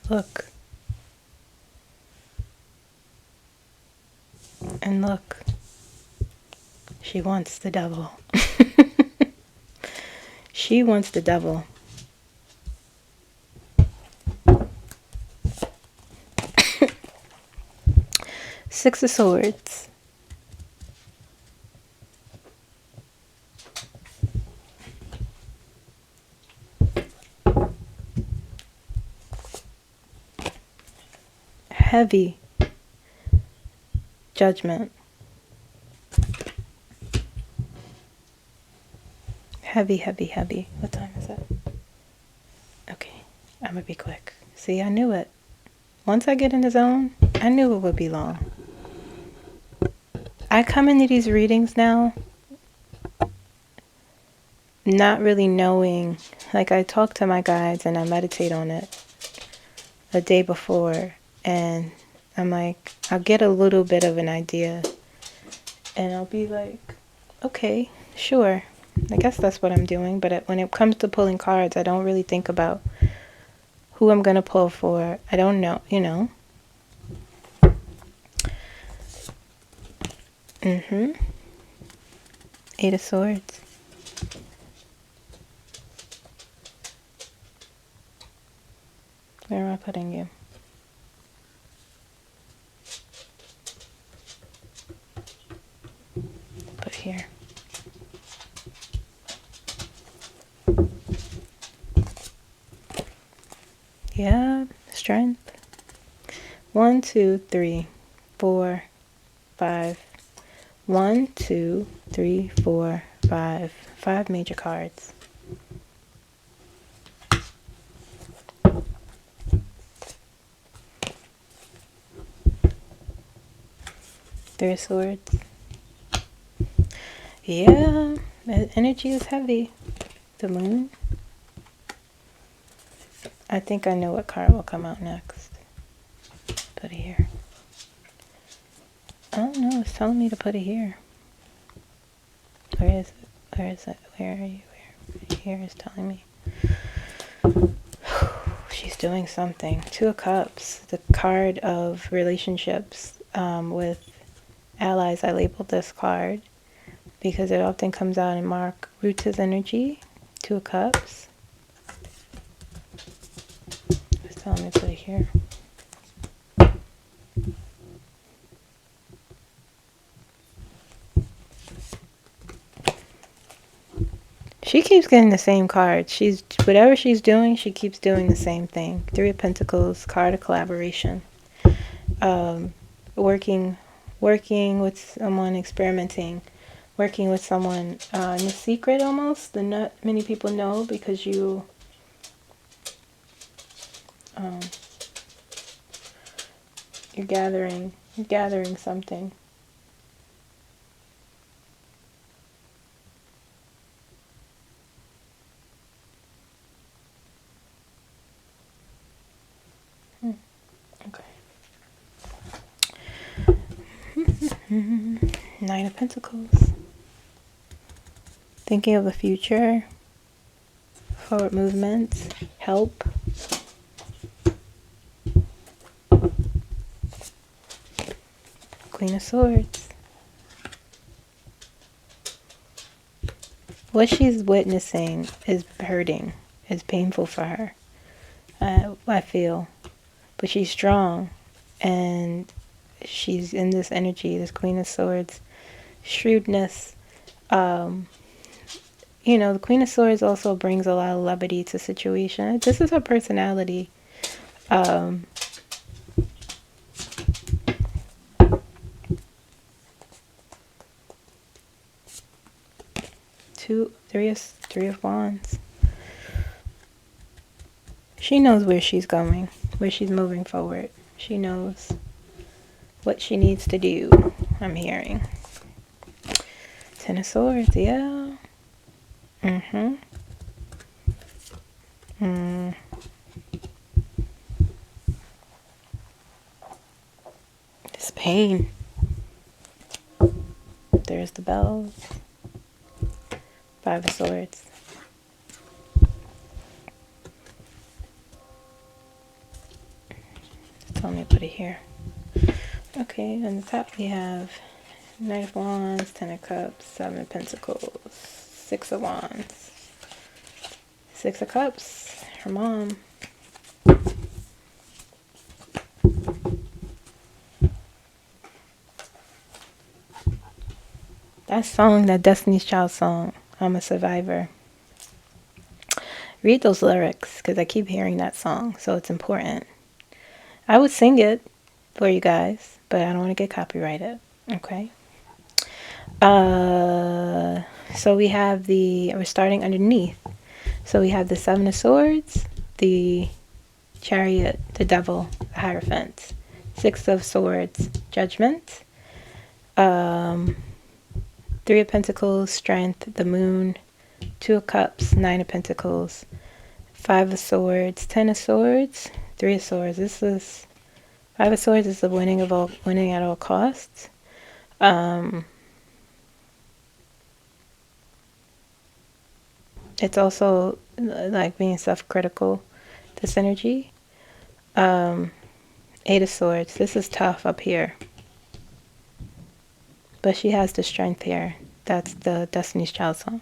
Look. And look. She wants the devil. She wants the devil. Six of Swords. Heavy Judgment. Heavy, heavy, heavy. What time is it? Okay, I'm gonna be quick. See, I knew it. Once I get in the zone, I knew it would be long. I come into these readings now not really knowing, like I talk to my guides and I meditate on it the day before, and I'm like, I'll get a little bit of an idea and I'll be like, okay, sure, I guess that's what I'm doing. But when it comes to pulling cards, I don't really think about who I'm gonna pull for. I don't know, you know. Eight of Swords. Where am I putting you? Put here. Yeah, Strength. 1, 2, 3, 4, 5. 1, 2, 3, 4, 5. 5 major cards. Three of Swords. Yeah, the energy is heavy. The Moon. I think I know what card will come out next. Put it here. I don't know, it's telling me to put it here. Where is it? Where is it? Where are you? Where? Here is telling me. She's doing something. Two of Cups. The card of relationships with allies. I labeled this card because it often comes out in Mark Ruth's energy. Two of Cups. It's telling me to put it here. She keeps getting the same card. Whatever she's doing, she keeps doing the same thing. Three of Pentacles, card of collaboration. Working with someone, experimenting, working with someone in a secret almost. That not many people know because you're gathering something. Okay. Nine of Pentacles. Thinking of the future. Forward movements. Help. Queen of Swords. What she's witnessing is hurting. Is painful for her. I feel. But she's strong. And she's in this energy, this Queen of Swords. Shrewdness. You know, the Queen of Swords also brings a lot of levity to situation. This is her personality. Three of Wands. She knows where she's going, where she's moving forward. She knows what she needs to do, I'm hearing. Ten of Swords, yeah. This pain. There's the bells. 5 of Swords. So let me put it here. Okay, on the top we have Knight of Wands, 10 of Cups, 7 of Pentacles, 6 of Wands, 6 of Cups, her mom. That song, that Destiny's Child song, I'm a Survivor. Read those lyrics, because I keep hearing that song, so it's important. I would sing it for you guys, but I don't want to get copyrighted, okay? So we have we're starting underneath. So we have the 7 of Swords, the Chariot, the Devil, the Hierophant, 6 of Swords, Judgment, 3 of Pentacles, Strength, the Moon, 2 of Cups, 9 of Pentacles, 5 of Swords, 10 of Swords, 3 of Swords. This is 5 of Swords is the winning at all costs. It's also like being self-critical, this energy. 8 of Swords. This is tough up here. But she has the strength here. That's the Destiny's Child song.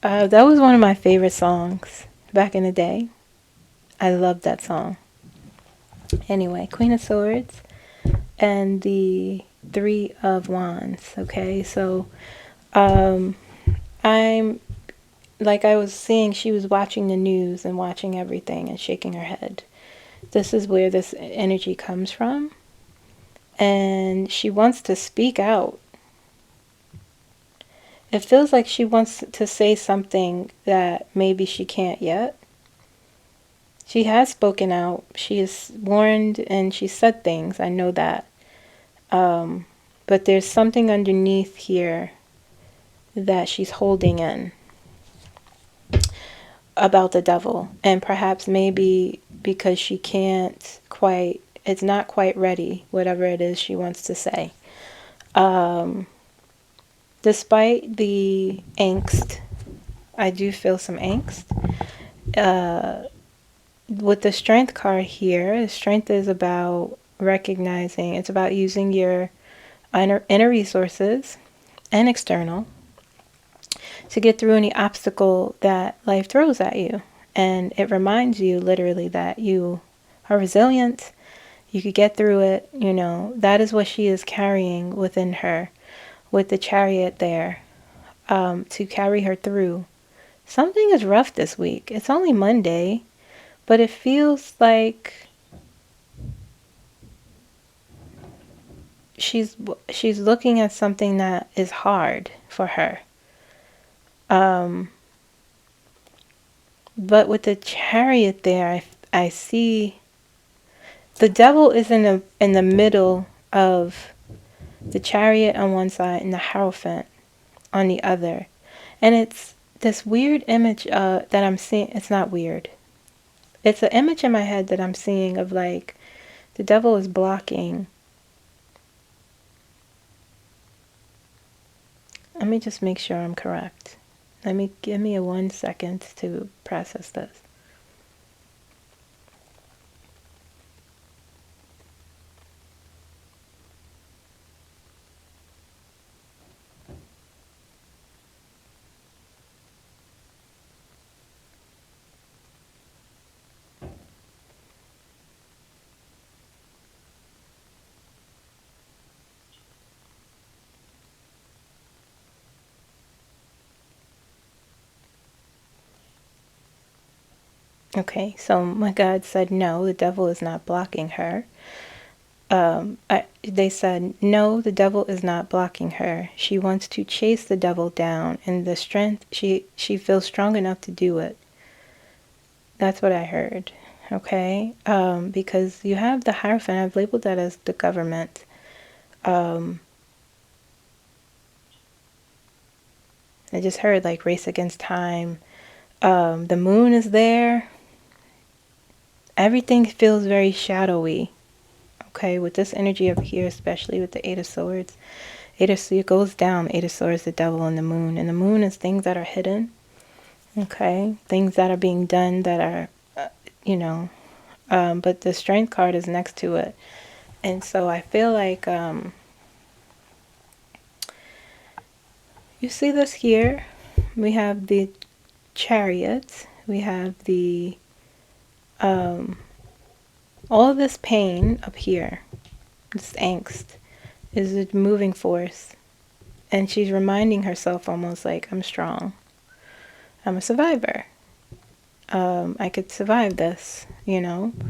That was one of my favorite songs back in the day. I loved that song. Anyway, Queen of Swords and the 3 of Wands. Okay, so I'm, like I was saying, she was watching the news and watching everything and shaking her head. This is where this energy comes from. And she wants to speak out. It feels like she wants to say something that maybe she can't yet. She has spoken out. She has warned and she said things. I know that. But there's something underneath here that she's holding in about the devil. And perhaps maybe because she can't quite, it's not quite ready, whatever it is she wants to say. Despite the angst, I do feel some angst. With the Strength card here, strength is about recognizing, it's about using your inner resources and external to get through any obstacle that life throws at you. And it reminds you literally that you are resilient, you could get through it, you know. That is what she is carrying within her, with the Chariot there, to carry her through. Something is rough this week. It's only Monday, but it feels like she's looking at something that is hard for her. But with the Chariot there, I see the devil is in the middle of the Chariot on one side and the Hierophant on the other. And it's this weird image that I'm seeing. It's not weird. It's an image in my head that I'm seeing of like the devil is blocking. Let me just make sure I'm correct. Give me 1 second to process this. Okay, so my God said no, the devil is not blocking her. They said no, the devil is not blocking her. She wants to chase the devil down, and the strength, she feels strong enough to do it. That's what I heard. Okay, because you have the Hierophant. I've labeled that as the government. I just heard like race against time. The moon is there. Everything feels very shadowy. Okay, with this energy up here, especially with the Eight of Swords. It goes down. Eight of Swords, the devil, and the moon. And the moon is things that are hidden. Okay, things that are being done that are, but the Strength card is next to it. And so I feel like, you see this here? We have the Chariot. We have the, all of this pain up here, this angst, is a moving force. And she's reminding herself almost like, I'm strong. I'm a survivor. I could survive this, and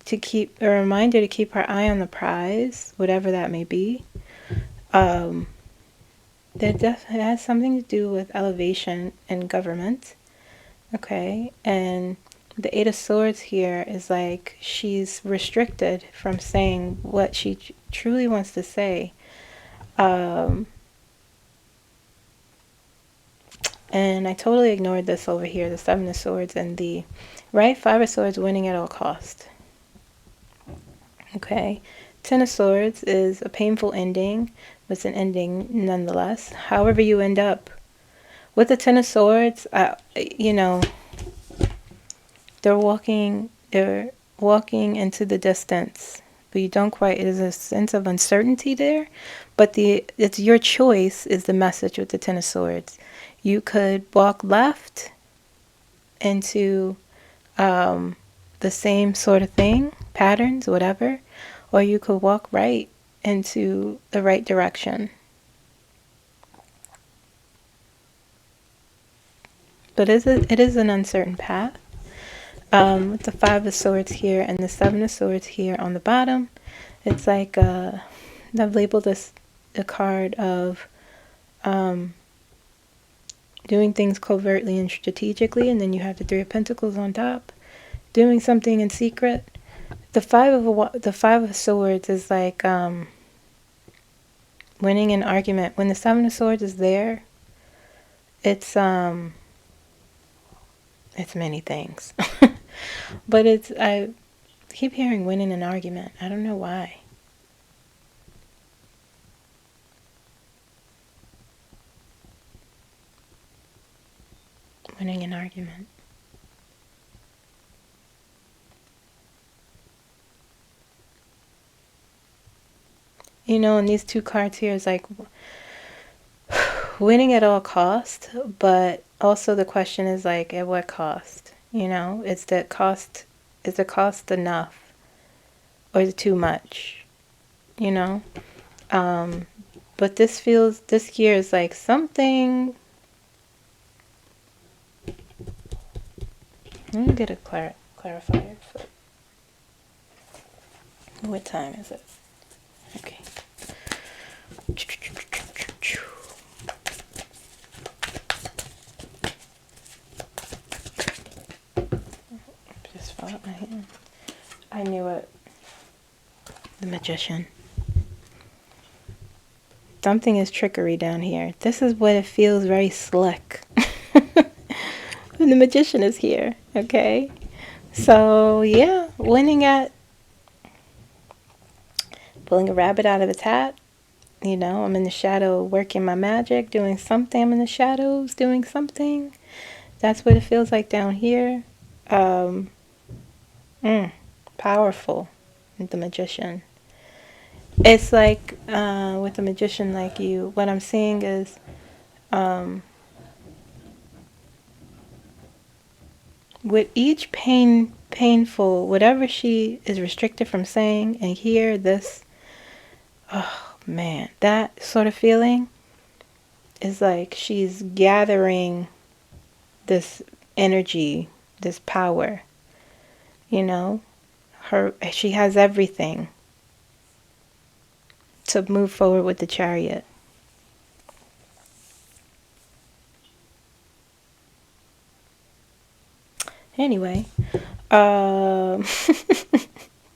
to keep a reminder to keep her eye on the prize, whatever that may be. That definitely has something to do with elevation and government. Okay, and the Eight of Swords here is like she's restricted from saying what she truly wants to say. And I totally ignored this over here, the Seven of Swords and the, right? Five of Swords, winning at all cost. Okay. Ten of Swords is a painful ending, but it's an ending nonetheless. However you end up. With the Ten of Swords, they're walking into the distance. But you don't quite, there's a sense of uncertainty there. But it's your choice is the message with the Ten of Swords. You could walk left into the same sort of thing, patterns, whatever, or you could walk right into the right direction. But it is an uncertain path. With the Five of Swords here and the Seven of Swords here on the bottom, it's like I've labeled this a card of doing things covertly and strategically, and then you have the Three of Pentacles on top, doing something in secret. The Five of Swords is like winning an argument. When the Seven of Swords is there, it's many things. But I keep hearing winning an argument. I don't know why. Winning an argument. And these two cards here is like winning at all cost, but also the question is like, at what cost? Is the cost enough, or is it too much? But this year is like something. Let me get a clarifier. What time is it? Okay. Just fall out my hand. I knew it. The Magician. Something is trickery down here. This is what it feels very slick. When the Magician is here. Okay. So, yeah. Winning at pulling a rabbit out of its hat. I'm in the shadow working my magic, doing something. I'm in the shadows doing something. That's what it feels like down here. Powerful with the Magician. It's like with the Magician, like what I'm seeing is with each painful, whatever she is restricted from saying, and here this, oh man, that sort of feeling is like she's gathering this energy, this power, she has everything to move forward with the Chariot. Anyway, that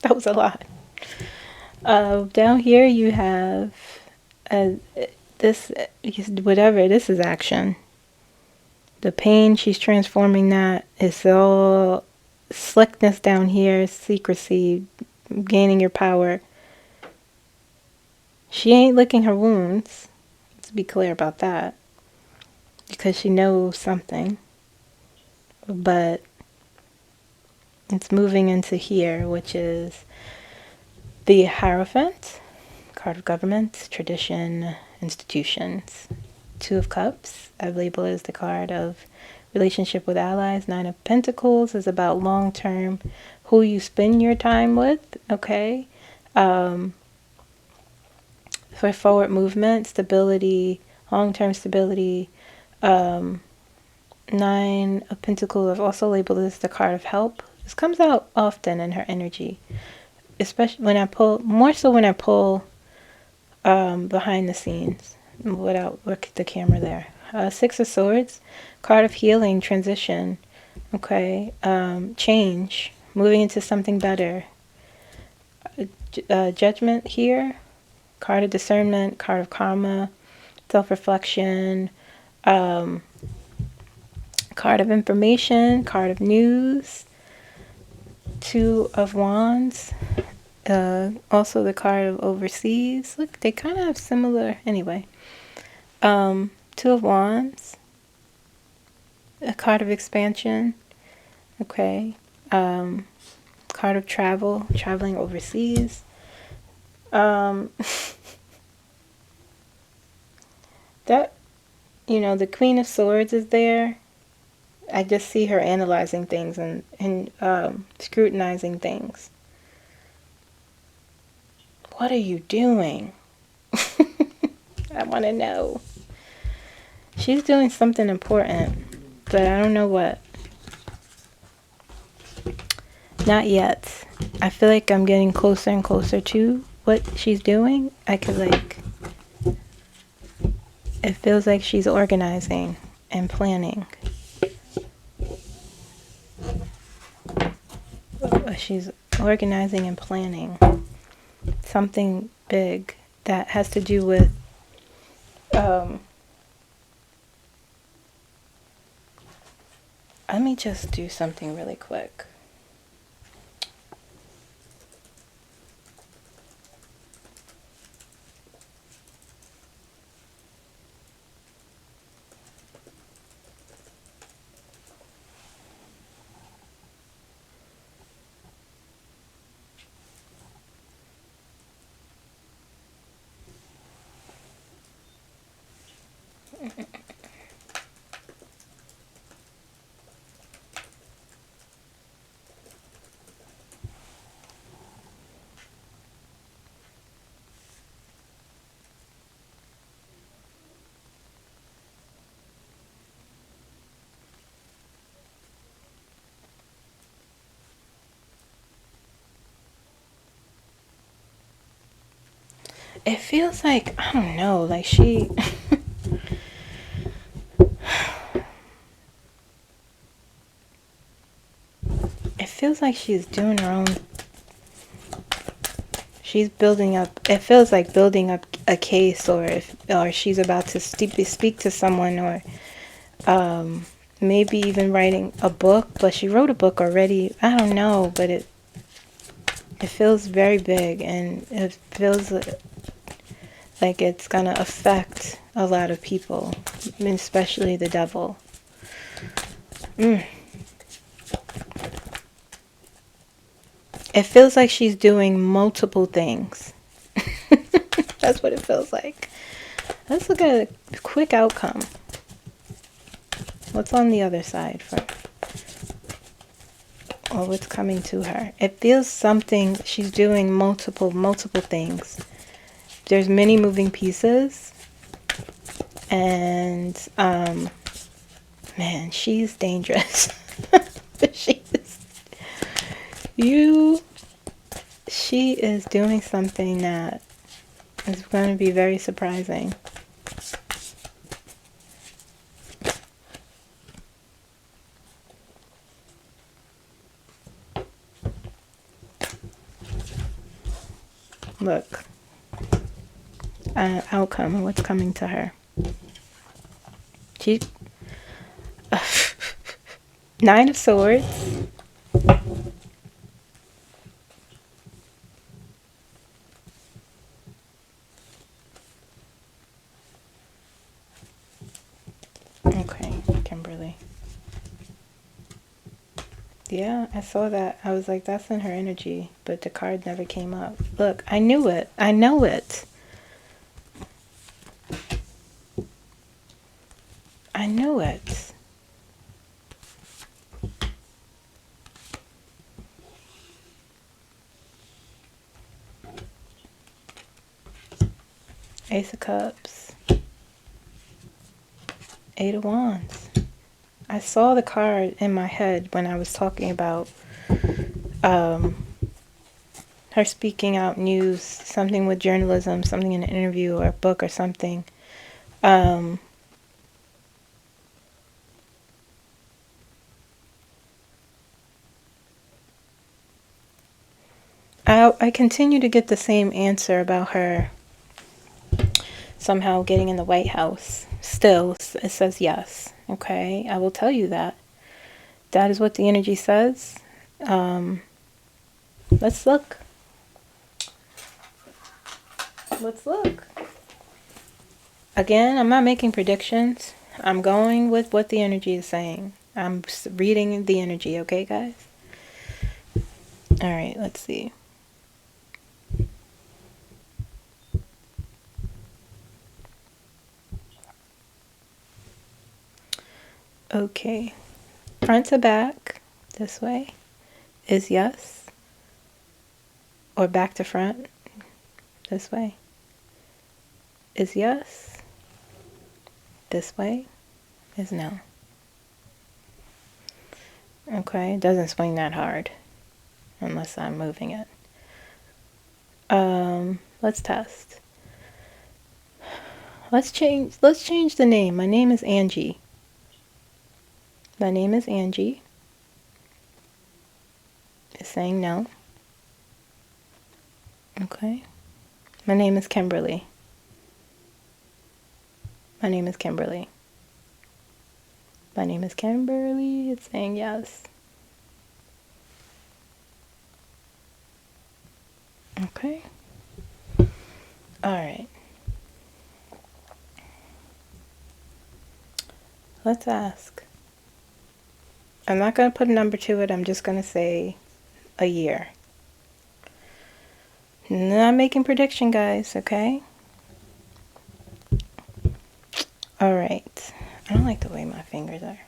was a lot. Down here you have this, whatever, this is action. The pain, she's transforming that. It's all slickness down here, secrecy, gaining your power. She ain't licking her wounds. Let's be clear about that. Because she knows something. But it's moving into here, which is the Hierophant, card of government, tradition, institutions. Two of Cups, I've labeled as the card of relationship with allies. Nine of Pentacles is about long-term, who you spend your time with, okay? For forward movement, stability, long-term stability. Nine of Pentacles, I've also labeled as the card of help. This comes out often in her energy, especially when I pull, more so when I pull behind the scenes without look at the camera there. Six of Swords, card of healing, transition, okay, change, moving into something better. Judgment here, card of discernment, card of karma, self-reflection, card of information, card of news, Two of Wands, also the card of overseas. Look, they kind of have similar, anyway. Two of Wands, a card of expansion, okay. Card of travel, traveling overseas. That, you know, the Queen of Swords is there. I just see her analyzing things and scrutinizing things. What are you doing? I want to know. She's doing something important, but I don't know what. Not yet. I feel like I'm getting closer and closer to what she's doing. I could like, it feels like she's organizing and planning. She's organizing and planning something big that has to do with let me just do something really quick. It feels like, I don't know, like she it feels like she's doing her own, she's building up, it feels like building up a case, or she's about to speak to someone, or maybe even writing a book. But she wrote a book already, I don't know, but it feels very big, and it feels like it's gonna affect a lot of people, especially the devil. It feels like she's doing multiple things. That's what it feels like. Let's look at a quick outcome. What's on the other side for, or what's coming to her? It feels something, she's doing multiple things. There's many moving pieces, and man, she's dangerous. She is doing something that is going to be very surprising. Look. Outcome, what's coming to her. She Nine of Swords, Kimberly. Yeah, I saw that. I was like, that's in her energy, but the card never came up. Look, I knew it. I know it. I knew it. Ace of Cups. Eight of Wands. I saw the card in my head when I was talking about her speaking out news, something with journalism, something in an interview or a book or something. I continue to get the same answer about her somehow getting in the White House. Still, it says yes. Okay, I will tell you that. That is what the energy says. Let's look. Let's look. Again, I'm not making predictions. I'm going with what the energy is saying. I'm reading the energy, okay, guys? All right, let's see. Okay. Front to back, this way, is yes. Or back to front, this way, is yes. This way is no. Okay, it doesn't swing that hard unless I'm moving it. Let's test. Let's change the name. My name is Angie. My name is Angie. It's saying no. Okay. My name is Kimberly. My name is Kimberly. My name is Kimberly. It's saying yes. Okay. All right. Let's ask. I'm not going to put a number to it. I'm just going to say a year. Not making prediction, guys, okay? All right. I don't like the way my fingers are.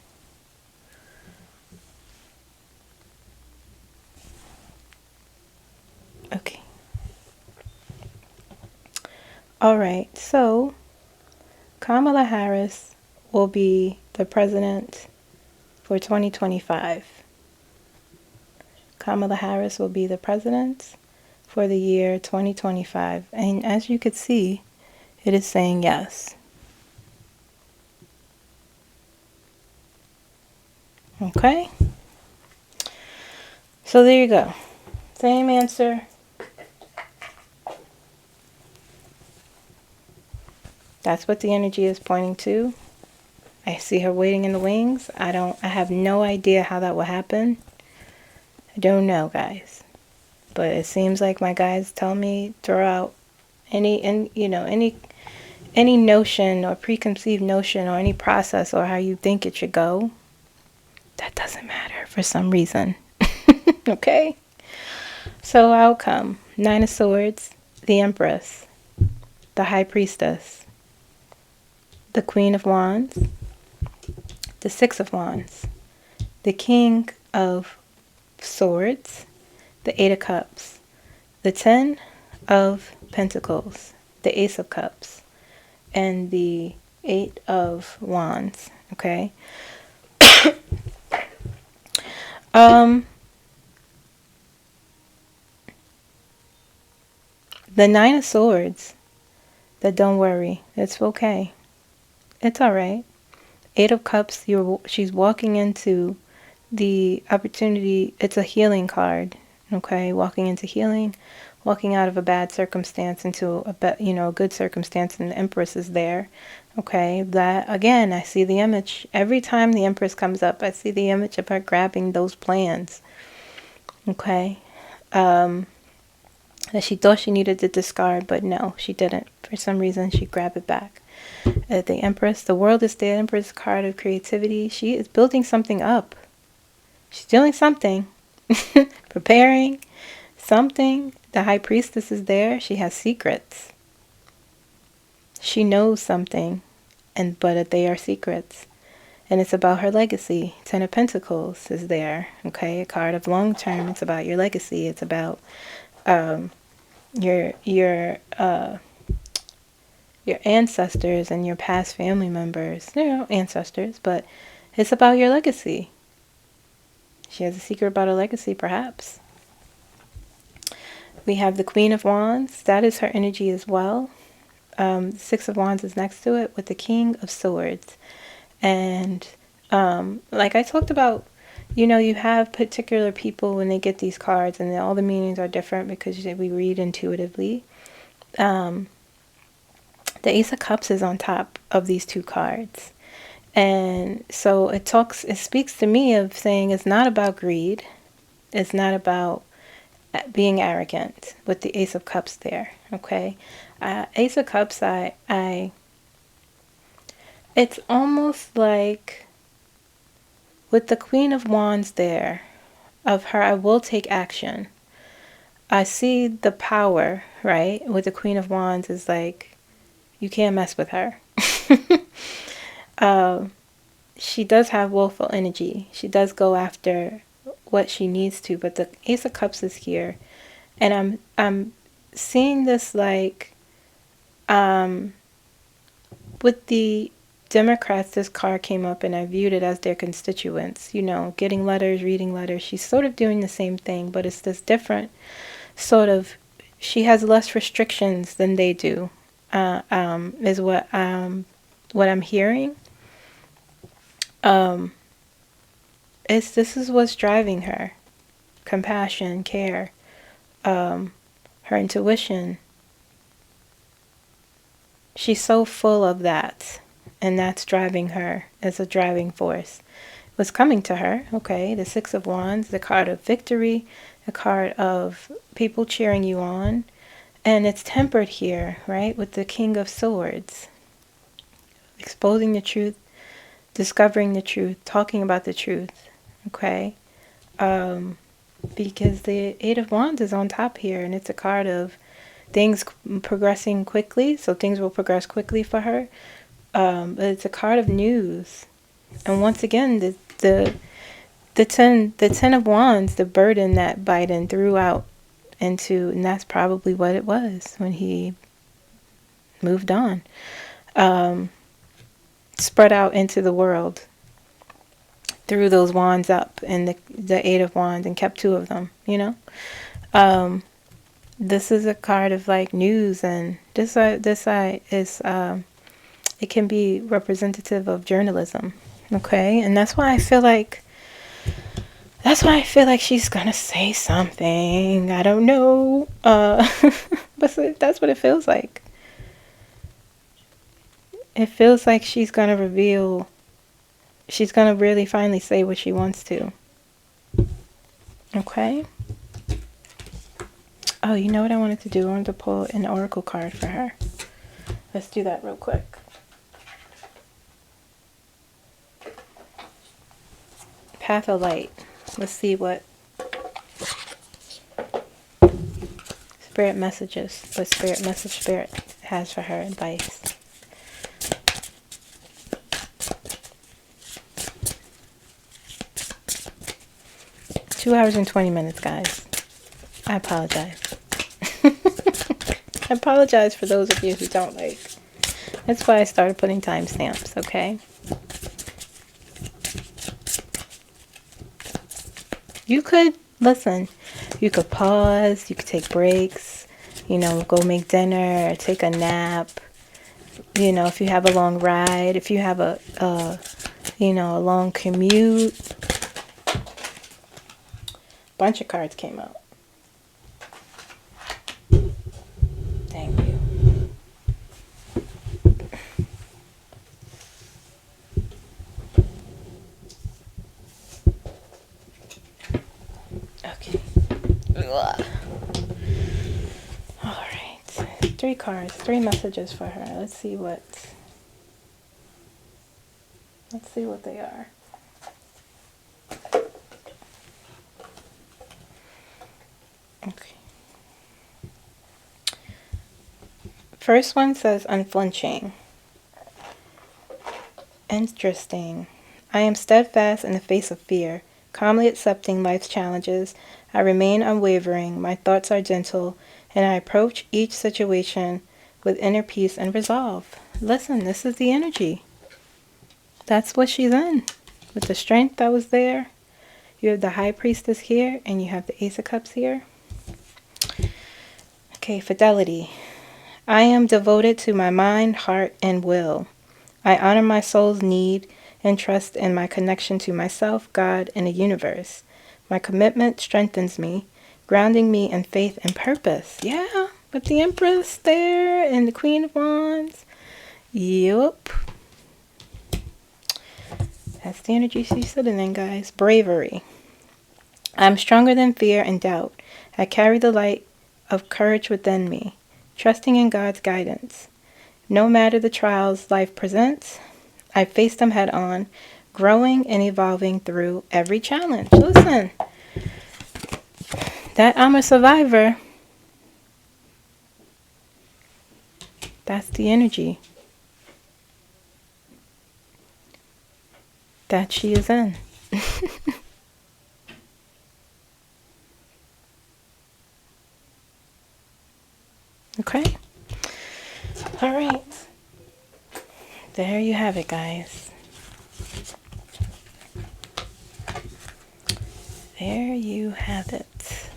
Okay. All right. So, Kamala Harris will be the president for 2025. Kamala Harris will be the president for the year 2025. And as you could see, it is saying yes. Okay? So there you go. Same answer. That's what the energy is pointing to. I see her waiting in the wings. I have no idea how that will happen. I don't know, guys. But it seems like my guys tell me throw out any notion or preconceived notion or any process or how you think it should go. That doesn't matter for some reason. Okay? So outcome. 9 of Swords, the Empress, the High Priestess, the Queen of Wands, the 6 of Wands, the King of Swords, the 8 of Cups, the 10 of Pentacles, the Ace of Cups, and the 8 of Wands. Okay? The 9 of Swords, that don't worry, it's okay. It's all right. 8 of Cups, she's walking into the opportunity. It's a healing card, okay? Walking into healing, walking out of a bad circumstance into a good circumstance, and the Empress is there, okay? That again, I see the image every time the Empress comes up. I see the image of her grabbing those plans, okay? That she thought she needed to discard, but no, she didn't. For some reason, she grabbed it back. The Empress. The World is the Empress card of creativity. She is building something up. She's doing something. Preparing something. The High Priestess is there. She has secrets. She knows something, but they are secrets. And it's about her legacy. Ten of Pentacles is there. Okay, a card of long term. It's about your legacy. It's about your ancestors and your past family members. Ancestors, but it's about your legacy. She has a secret about her legacy, perhaps. We have the Queen of Wands. That is her energy as well. Six of Wands is next to it with the King of Swords. And like I talked about, you have particular people when they get these cards, and all the meanings are different because we read intuitively. The Ace of Cups is on top of these two cards. And so it speaks to me of saying it's not about greed. It's not about being arrogant with the Ace of Cups there. Okay. Ace of Cups, it's almost like with the Queen of Wands there, of her, I will take action. I see the power, right? With the Queen of Wands is like, you can't mess with her. She does have willful energy. She does go after what she needs to, but the Ace of Cups is here. And I'm seeing this like, with the Democrats, this card came up and I viewed it as their constituents, getting letters, reading letters. She's sort of doing the same thing, but it's this different sort of, she has less restrictions than they do, is what I'm hearing. This is what's driving her. Compassion, care, her intuition. She's so full of that. And that's driving her as a driving force. What's coming to her, okay, the Six of Wands, the card of victory, the card of people cheering you on. And it's tempered here, right, with the King of Swords. Exposing the truth, discovering the truth, talking about the truth, okay? Because the Eight of Wands is on top here, and it's a card of things progressing quickly, so things will progress quickly for her. But it's a card of news, and once again, the ten of Wands, the burden that Biden threw out into, and that's probably what it was when he moved on, spread out into the world, threw those wands up, and the Eight of Wands, and kept two of them. This is a card of like news, and this side is it can be representative of journalism, okay? And that's why I feel like she's gonna say something. I don't know, but that's what it feels like. It feels like she's gonna reveal. She's gonna really finally say what she wants to. Okay. Oh, you know what I wanted to do? I wanted to pull an oracle card for her. Let's do that real quick. Path of Light. Let's see what Spirit messages, what Spirit has for her advice. Two hours and 20 minutes, guys. I apologize. I apologize for those of you who don't like. That's why I started putting timestamps, okay? You could, listen, you could pause, you could take breaks, go make dinner, take a nap, if you have a long ride, if you have a long commute. Bunch of cards came out. Thank you. Okay. Ugh. All right. 3 cards, 3 messages for her. Let's see what Let's see what they are. Okay. First one says unflinching. Interesting. I am steadfast in the face of fear, calmly accepting life's challenges. I remain unwavering, my thoughts are gentle, and I approach each situation with inner peace and resolve. Listen, this is the energy. That's what she's in. With the strength that was there, you have the High Priestess here, and you have the Ace of Cups here. Okay, fidelity. I am devoted to my mind, heart, and will. I honor my soul's need and trust in my connection to myself, God, and the universe. My commitment strengthens me, grounding me in faith and purpose. Yeah, with the Empress there and the Queen of Wands. Yup. That's the energy she's sitting in, guys. Bravery. I'm stronger than fear and doubt. I carry the light of courage within me, trusting in God's guidance. No matter the trials life presents, I face them head on, growing and evolving through every challenge. Listen, that I'm a survivor, that's the energy that she is in. Okay. All right. There you have it, guys. There you have it.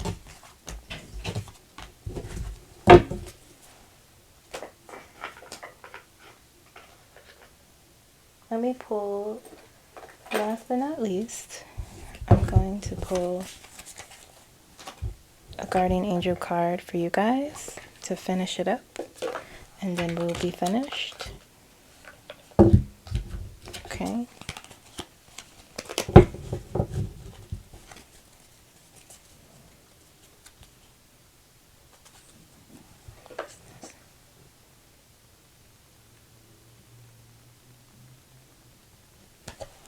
Let me pull, last but not least, I'm going to pull a guardian angel card for you guys to finish it up, and then we'll be finished. Okay.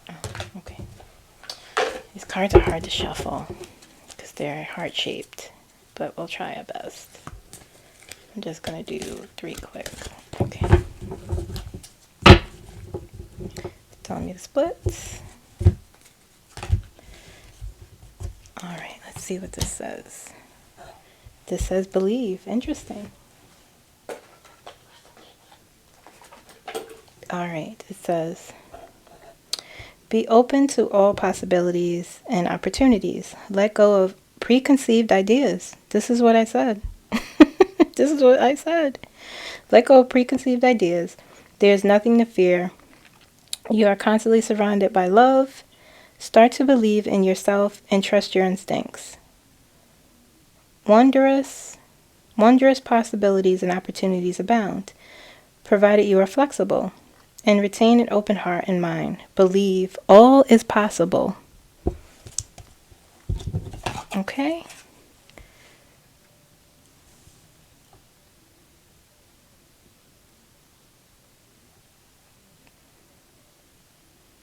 Oh, okay. These cards are hard to shuffle because they're heart-shaped, but we'll try our best. I'm just going to do 3 quick. Okay. Telling me to split. Alright, let's see what this says. This says believe. Interesting. Alright, it says be open to all possibilities and opportunities. Let go of preconceived ideas. This is what I said. This is what I said. Let go of preconceived ideas. There's nothing to fear. You are constantly surrounded by love. Start to believe in yourself and trust your instincts. Wondrous possibilities and opportunities abound, provided you are flexible and retain an open heart and mind. Believe all is possible. Okay?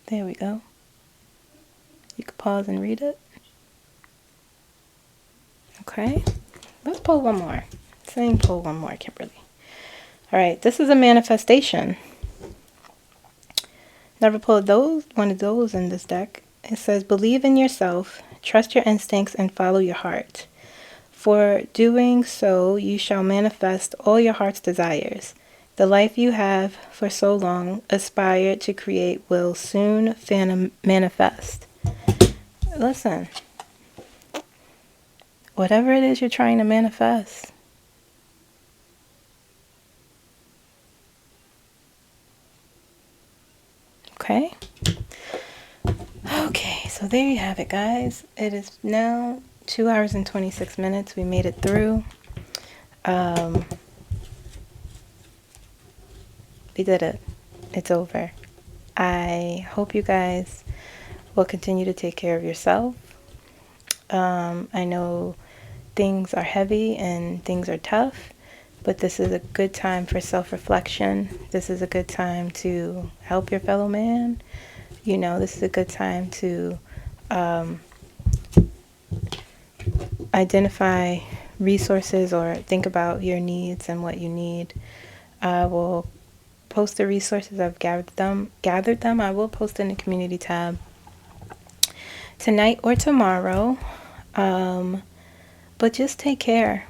There we go. You can pause and read it. Okay. Let's pull one more. Same pull one more, Kimberly. Alright, this is a manifestation. Never pulled one of those in this deck. It says, believe in yourself, trust your instincts, and follow your heart. For doing so, you shall manifest all your heart's desires. The life you have for so long aspired to create will soon manifest. Listen, whatever it is you're trying to manifest, okay? Okay, so there you have it, guys. It is now 2 hours and 26 minutes. We made it through. We did it. It's over. I hope you guys will continue to take care of yourself. I know things are heavy and things are tough, but this is a good time for self-reflection. This is a good time to help your fellow man you know, this is a good time to identify resources or think about your needs and what you need. I will post the resources. I've gathered them. I will post in the community tab tonight or tomorrow. But just take care.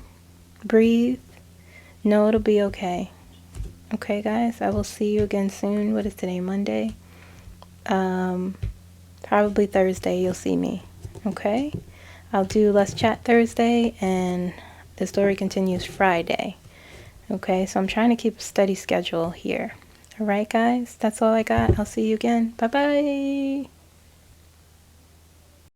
Breathe. Know it'll be okay. Okay, guys? I will see you again soon. What is today? Monday? Probably Thursday you'll see me. Okay? I'll do Let's Chat Thursday, and the story continues Friday. Okay? So I'm trying to keep a steady schedule here. Alright, guys? That's all I got. I'll see you again. Bye-bye.